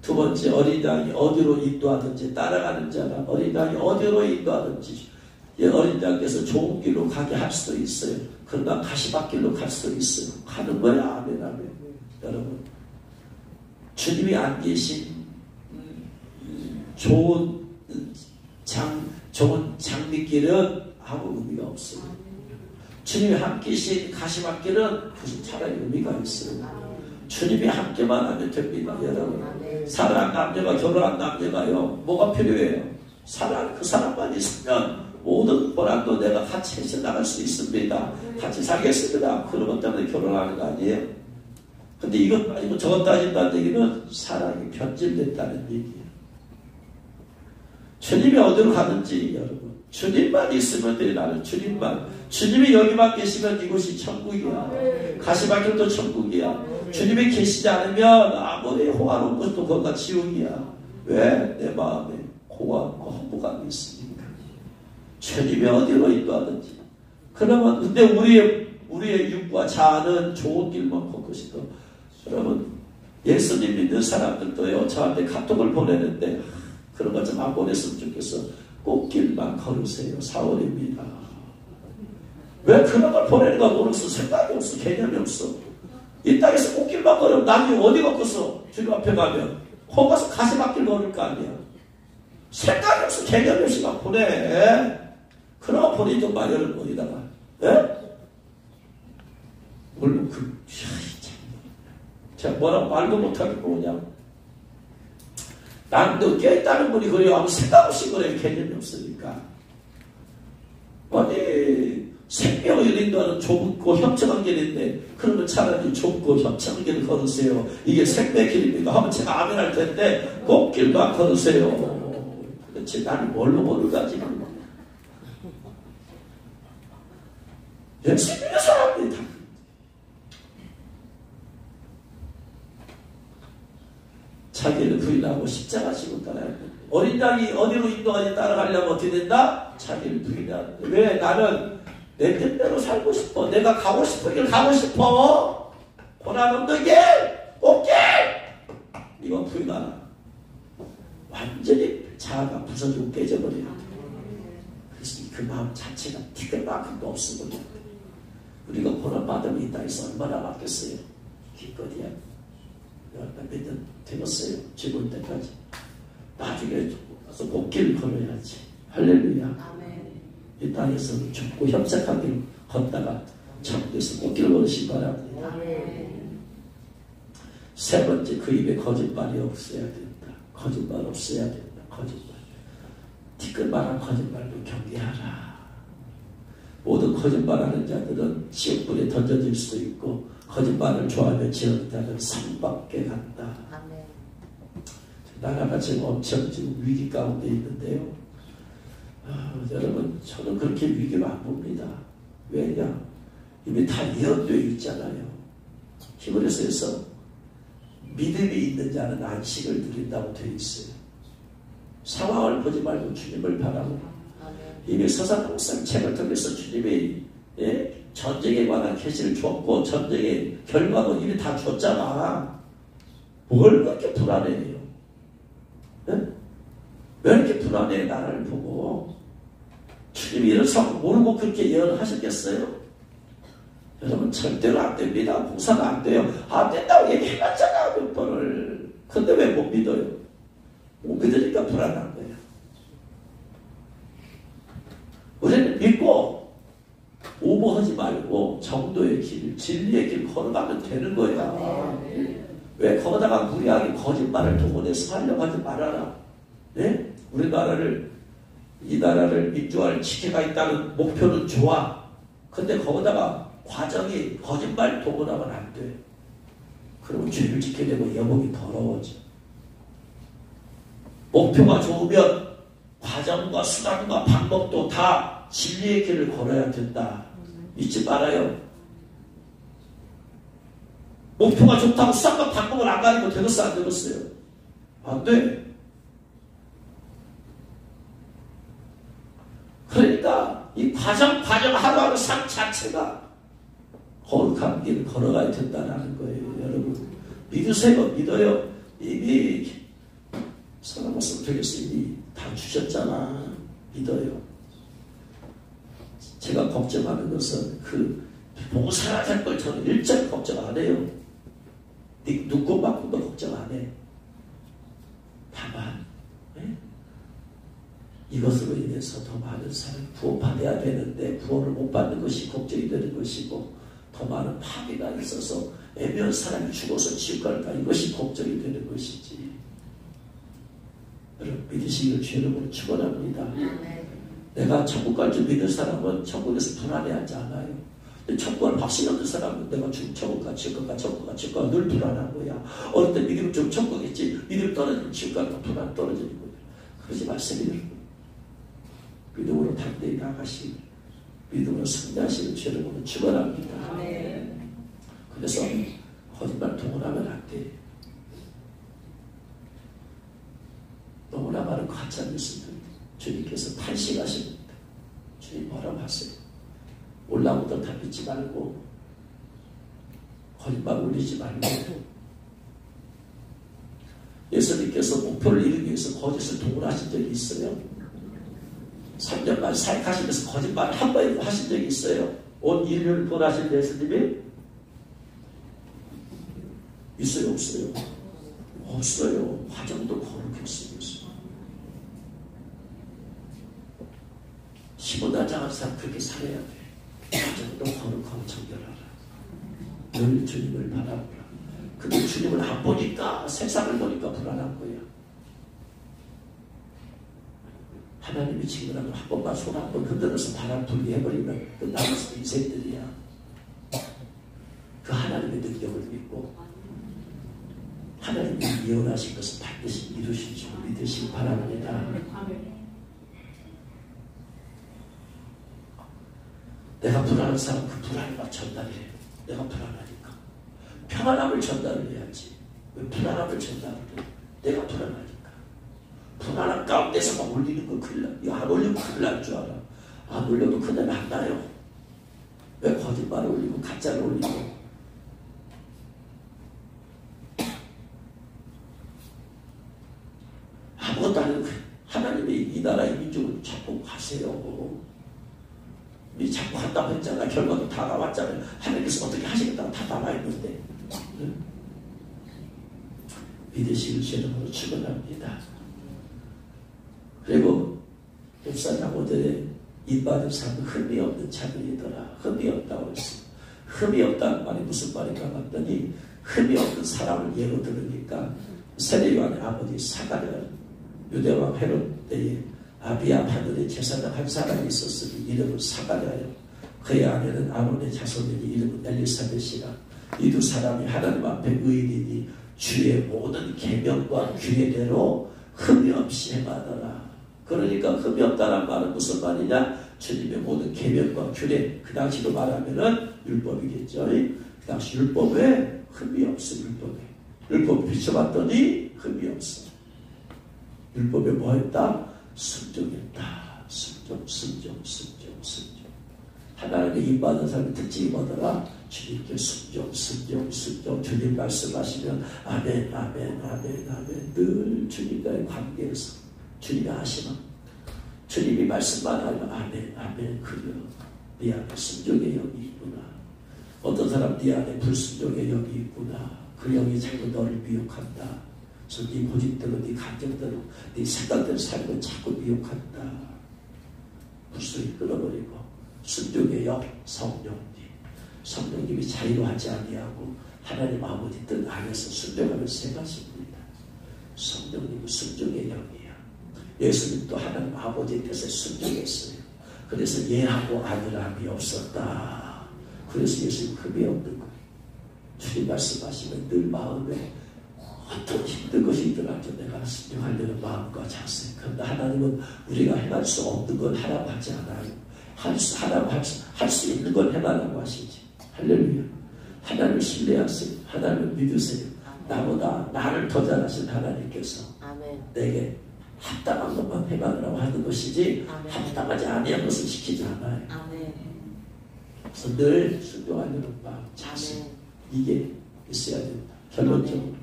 두 번째, 어린 양이 어디로 인도하든지 따라가는 자가 어린 양이 어디로 인도하든지 어린 양께서 좋은 길로 가게 할 수도 있어요. 그러나 가시밭길로 갈 수도 있어요. 가는 거야. 아멘 아멘. 여러분, 주님이 안 계신 좋은 장밋길은 아무 의미가 없어요. 주님이 함께 계신 가시밭길은 무슨 차라리 의미가 있어요. 주님이 함께만 하면 됩니다. 여러분, 사랑한 남녀가 결혼한 남녀가요, 뭐가 필요해요? 그 사람만 있으면 모든 보람도 내가 같이 해서 나갈 수 있습니다. 같이 살겠습니다. 그런 것 때문에 결혼하는 거 아니에요? 근데 이것 아니고 저것 따진다는 얘기는 사랑이 변질됐다는 얘기예요. 주님이 어디로 가든지 여러분, 주님만 있으면 돼. 나는 주님이 여기만 계시면 이곳이 천국이야. 가시밭길도 천국이야. 주님이 계시지 않으면 아무리 호화로운 것도 거기가 지옥이야. 왜? 내 마음에 고아하고 허무감이 있으니까. 주님이 어디로 인도하든지. 그러면 근데 우리의 육과 자아는 좋은 길만 볼 것이다. 여러분, 예수님 믿는 사람들도요, 저한테 카톡을 보내는데 그런 것 좀 안 보냈으면 좋겠어. 꽃길만 걸으세요. 4월입니다. 왜 그런 걸 보내는가 모르겠어. 생각이 없어. 개념이 없어. 이 땅에서 꽃길만 걸으면 나중에 어디 걷겠어? 주님 앞에 가면. 거기 가서 가시밭길 걸을 거 아니야. 생각이 없어. 개념이 없이 막 보내. 그러나 보내죠. 말여를 보내다가. 예? 물론 제가 뭐라고 말도 못하겠고 그냥 나는 깨있다는 분이 그래요. 아무 생각 없이 그래요. 개념이 없으니까. 아니 생명을 인도하는 좁고 협착한 길인데 그러면 차라리 좁고 협착한 길을 걸으세요. 이게 생명의 길입니다 하면 제가 아멘 할 텐데 꽃길만 걸으세요. 도대체 나는 뭘로 모르다 지금. 열심히 있는 사람들이 다 자기를 부인하고 십자가 지고 따라야 돼. 어린 양이 어디로 인도하니 따라가려면 어떻게 된다? 자기를 부인하는데 왜? 나는 내 뜻대로 살고 싶어. 내가 가고 싶은 길 가고 싶어. 고난 없는 길, 꽃길. 이거 부인하라. 완전히 자아가 부서지고 깨져버려요. 그래서 그 마음 자체가 티끌만큼도 없으면 우리가 고난 받으면 이 땅에서 얼마나 받겠어요? 기껏이야. 몇 년 되었어요. 죽을 때까지. 나중에 가서 꽃길을 걸어야지. 할렐루야. 아멘. 이 땅에서 좁고 협착하게 걷다가 천국에서 꽃길을 걸으시기 바랍니다. 아멘. 세 번째, 그 입에 거짓말이 없어야 된다. 거짓말 없어야 된다. 거짓말. 티끌만한 거짓말도 경계하라. 모든 거짓말하는 자들은 지옥불에 던져질 수도 있고 거짓말을 좋아하며 지은 자는 산밖에 간다. 아멘. 나라가 지금 엄청 지금 위기 가운데 있는데요. 여러분 저는 그렇게 위기를 안 봅니다. 왜냐? 이미 다 예언되어 있잖아요. 히브리서에서 믿음이 있는 자는 안식을 누린다고 되어 있어요. 상황을 보지 말고 주님을 바라보라. 이미 서사동상 책을 통해서 주님의 전쟁에 관한 계시를 주었고 전쟁의 결과도 이미 다 줬잖아. 뭘 그렇게 불안해요? 왜 이렇게 불안해? 나라를 보고 주님이 이런 상황 모르고 그렇게 예언하셨겠어요? 여러분 절대로 안 됩니다. 공사가 안 돼요. 안 된다고 얘기해놨잖아 몇 번을. 근데 왜 못 믿어요? 못 믿으니까 불안한 거예요. 우리는 믿고 오버하지 말고 정도의 길, 진리의 길 걸어가면 되는 거야. 왜 거기다가 무리하게 거짓말을 동원해서 하려고 하지 말아라. 네? 우리나라를 이 나라를 민주화를 지켜가 있다는 목표는 좋아. 근데 거기다가 과정이 거짓말 동원하면 안 돼. 그러면 죄를 짓게 되고 여복이 더러워져. 목표가 좋으면 과정과 수단과 방법도 다 진리의 길을 걸어야 된다. 잊지 말아요. 목표가 좋다고 수단과 방법을 안 가리고 되겠어 안 되겠어요? 안 돼. 그러니까 이 과정 하루하루 삶 자체가 거룩한 길을 걸어가야 된다는 거예요. 여러분 믿으세요. 믿어요. 이미 사람으로서 되겠어. 이미 다 주셨잖아. 믿어요. 제가 걱정하는 것은 그 보고 살아야 될 걸 저는 일절 걱정 안 해요. 누구만큼도 걱정 안 해. 다만 이것으로 인해서 더 많은 사람이 구원받아야 되는데 구원을 못 받는 것이 걱정이 되는 것이고 더 많은 파괴가 있어서 애매한 사람이 죽어서 지옥 갈까 이것이 걱정이 되는 것이지. 여러분 믿으시기를 주님으로 축원합니다. 내가 천국 갈 줄 믿는 사람은 천국에서 불안해하지 않아요. 근데 천국을 확신 없는 사람은 내가 지금 천국 가 지옥 갈까 천국 가 지옥 갈까 늘 불안한 거야. 어느 때 믿음 좀 천국이겠지 믿음 떨어지면 지옥 갈까 불안 떨어지는 거야. 그러지 마세요. 믿음으로 당대히 나가시길 믿음으로 승리하시는 주님으로 축원합니다. 그래서 거짓말 동원하면 안 돼. 너무나 많은 가짜 뉴스들 주님께서 탄식하십니다. 주님 뭐라고 하세요? 올라오던 다 믿지 말고 거짓말 올리지 말고 예수님께서 목표를 이루기 위해서 거짓을 동원하신 적이 있어요? 3년간 사역하시면서 거짓말을 한 번이라도 하신 적이 있어요? 온 인류를 구원하신 예수님이? 있어요? 없어요? 없어요. 과정도 거룩했어요. 시보다장한 사람 그렇게 살아야 돼. 과정도 거룩하고 정결하라. 늘 주님을 바라보라. 근데 주님을 안 보니까, 세상을 보니까 불안한 거예요. 하나님이 지금 한 번만 손 한 번 흔들어서 바람 불게 해버리면 끝나는 인생들이야. 그 하나님의 능력을 믿고 하나님이 예언하신 것을 반드시 이루실 줄 믿으시기 바랍니다. 내가 불안한 사람 그 불안함을 전달해요. 내가 불안하니까. 평안함을 전달을 해야지. 왜 불안함을 전달을 해? 내가 불안하니까. 불안한 가운데서만 올리는 거 큰일 나. 이거 안 올리면 큰일 날 줄 알아. 안 올려도 큰일 안 나요. 왜 거짓말을 올리고 가짜를 올리고. 아무것도 안 해도 하나님의 이 나라의 민족을 자꾸 가세요. 이 자꾸 한다고 했잖아. 결과도 다 나왔잖아요. 하나님께서 어떻게 하시겠다고 다 남아있는데. 응? 믿으시길 주님으로 축원합니다. 그리고 목사님 오늘에 인받은 사람은 흠이 없는 자들이더라. 흠이 없다고 했어. 흠이 없다는 말이 무슨 말인가 봤더니 흠이 없는 사람을 예로 들으니까 세례요한의 아버지 사가랴 유대왕 헤롯 때에 아비야 하늘의 제사장 한 사람이 있었으니 이름은 사가랴요. 그의 아내는 아론의 자손이니 이름은 엘리사벳이라. 이 두 사람이 하나님 앞에 의인이니 주의 모든 계명과 규례대로 흠이 없이 행하더라. 그러니까 흠이 없다는 말은 무슨 말이냐? 주님의 모든 계명과 규례, 그 당시로 말하면은 율법이겠죠. 그 당시 율법에 흠이 없어. 율법을 비춰봤더니 흠이 없어. 율법에 뭐 했다? 순종했다. 순종. 하나님의 인받은 사람의 특징이 뭐더라? 주님께 순종. 주님 말씀하시면 아멘. 늘 주님과의 관계에서 주님이 하시면 주님이 말씀만 하면 아멘. 그려. 네 안에 순종의 영이 있구나. 어떤 사람 네 안에 불순종의 영이 있구나. 그 영이 자꾸 너를 미혹한다. 그래서 네 고집대로, 네 감정대로, 네 생각대로 살고 자꾸 미혹한다. 불순이 끊어버리고 순종의 영, 성령님이 자유로 하지 아니하고 하나님 아버지 뜻 안에서 순종하면서 행하십니다. 성령님은 순종의 영이야. 예수님도 하나님 아버지의 뜻에 순종했어요. 그래서 예하고 아들함이 없었다. 그래서 예수님 흠이 없는 거예요. 주님 말씀하시면 늘 마음에 어떤 힘든 것이 있더라도 내가 순종하려는 마음과 자세. 그런데 하나님은 우리가 행할 수 없는 건 하라고 하지 않아요. 할 수 있는 건 해달라고 하시지. 할렐루야. 하나님을 신뢰하세요. 하나님을 믿으세요. 나보다 나를 더 잘하신 하나님께서 내게 합당한 것만 해달라고 하는 것이지 합당하지 아니한 것을 시키지 않아요. 그래서 늘 순종하려는 마음, 자세. 이게 있어야 된다. 결론적으로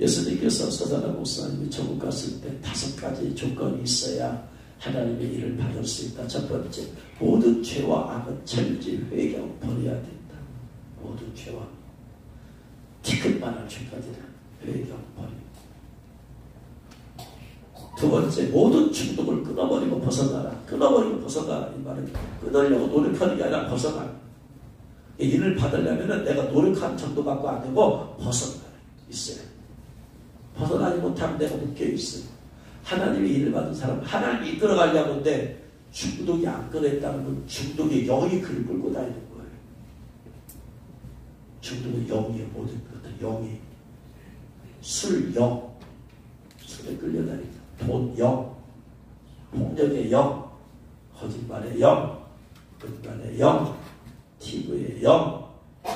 예수님께서 서다라 목사님이 천국 갔을 때 5가지 조건이 있어야 하나님의 일을 받을 수 있다. 첫 번째, 모든 죄와 악은 철저히 회개하고 버려야 된다. 모든 죄와 티끌만한 죄까지는 회개하고 버리고. 두 번째, 모든 중독을 끊어버리고 벗어나라. 이 말은 끊으려고 노력하는 게 아니라 벗어나라. 일을 받으려면 내가 노력한 정도밖에 안 되고 벗어나라. 있어요. 벗어나지 못하면 내가 묶여있어요. 하나님의 일을 받은 사람, 하나님이 이끌어가려고 하는데 중독이 안 끊어있다는 건 중독의 영이 그를 끌고 다니는 거예요. 중독은 영이에요. 모든 것들 영이. 술 영, 술에 끌려다니는 돈 영, 폭력의 영, 거짓말의 영, 음란의 영, TV의 영,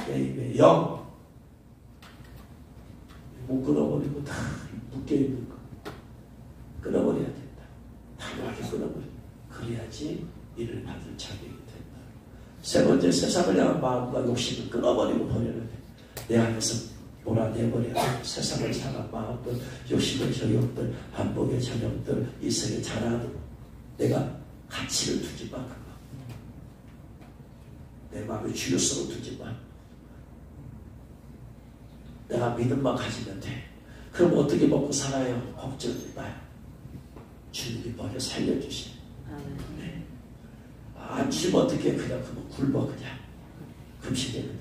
게임의 영. 못 끊어버리고 다 묶여있는 거. 끊어버려야 된다. 단호하게 끊어버려. 그래야지 이를 받을 자격이 된다. 세 번째, 세상을 향한 마음과 욕심을 끊어버리고 버려야 돼. 내 안에서 몰아내버려야 돼. 세상을 향한 마음들, 욕심의 저녁들, 한복의 저녁들, 이생의 자라들. 내가 가치를 두지 마. 그거. 내 마음의 주요성을 두지 마. 내가 믿음만 가지면 돼. 그럼 어떻게 먹고 살아요? 걱정하지 마요. 주님이 먹여 살려주시. 네. 안 주시면 어떻게 그냥 굶어 그냥. 금식에 그냥.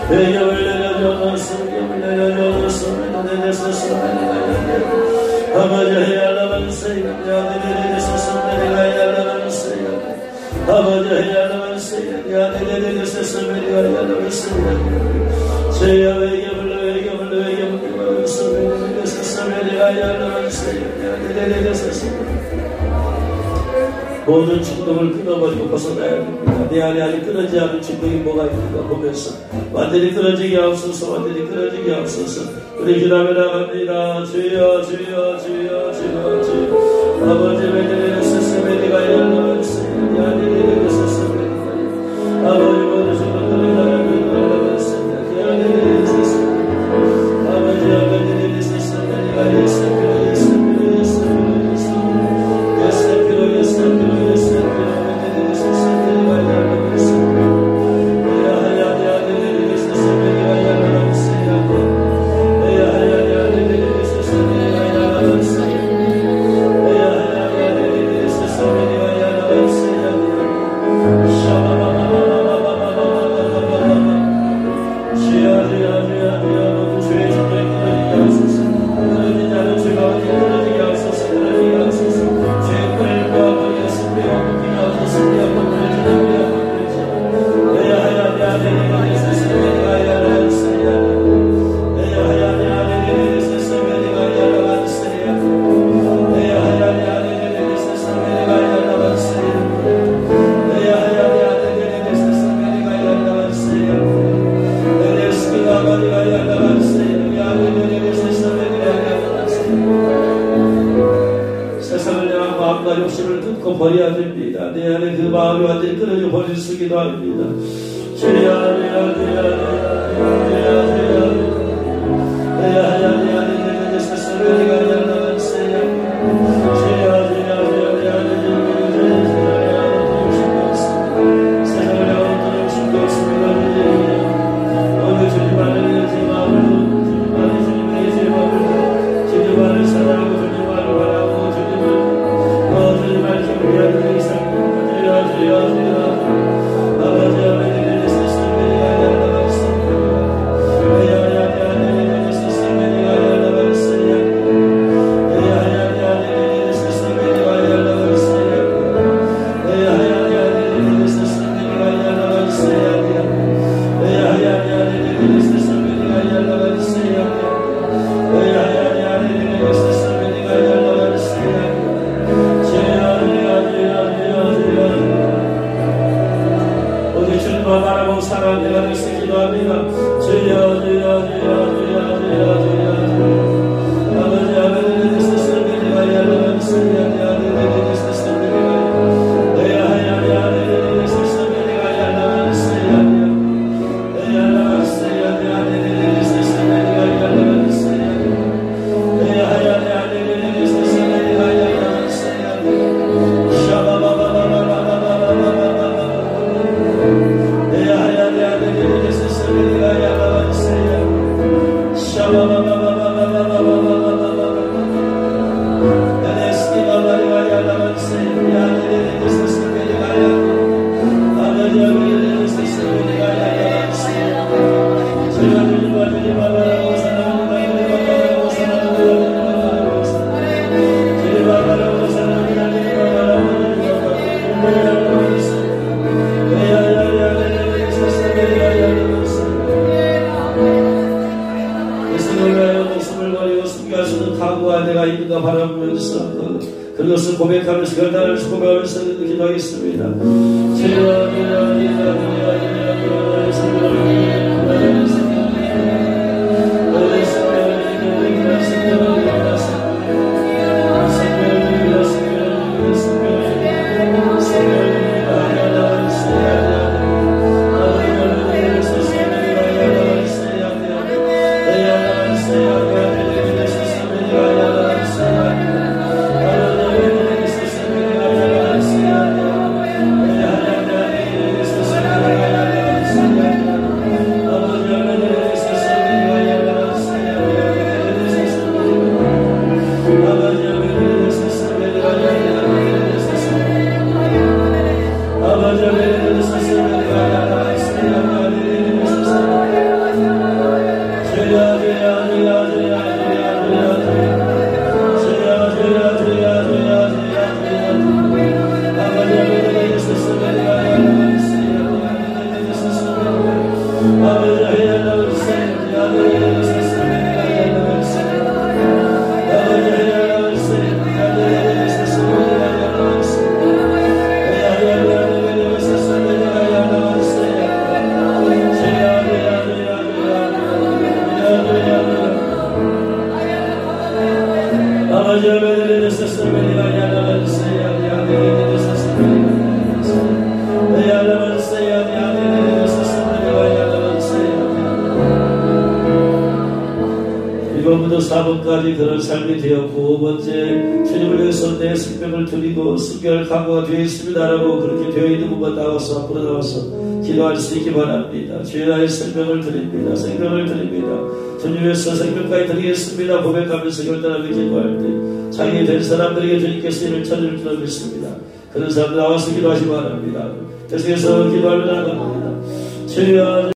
영을 내려줘서 영을 내려줘서 내려줘서 아버지 알라반세요 내려줘서 알라반세요 아버지 알라반세요 내려줘서 알라반세요 제야 외경을 내려줘서 알라반세요 내려줘서 모든 충동을 끊어버리고 벗어나야 됩니다. 내 안에 아직 끊어지지 않은 충동이 뭐가 있는가 보면서 완전히 끊어지게 하옵소서 완전히 끊어지게 하옵소서 우리 기도하며 나갑니다. 주여 주여 주여 주여 주여 아버지 메디레 세세메디가 열라반세 야디레 세세메디가 아버지 모든 충동들을 나가며 야디레 세세메디가 아버지 아버지 세세메디가 예수께로 버려야 됩니다. 내 안에 그 마음이 완전히 끊어져 버릴 수 있기도 합니다. 그것을 고백하면서 결단하면서 고백하면서 기도하겠습니다. 1번부터 4번까지 그런 삶이 되었고 5번째 주님을 위해서 내 생명을 드리고 순결 각오가 되어 있습니다라고 그렇게 되어 있는 분만 나와서 앞으로 나와서 기도할 수 있기 바랍니다. 주의 나의 생명을 드립니다. 생명을 드립니다. 주님 위해서 생명까지 드리겠습니다. 고백하면서 결단하며 기도할 때 자기 된 사람들에게 주님께서 이를 찾을 줄 믿습니다. 그런 사람 나와서 기도하시 바랍니다. 계속해서 기도하며 나갑니다. 주여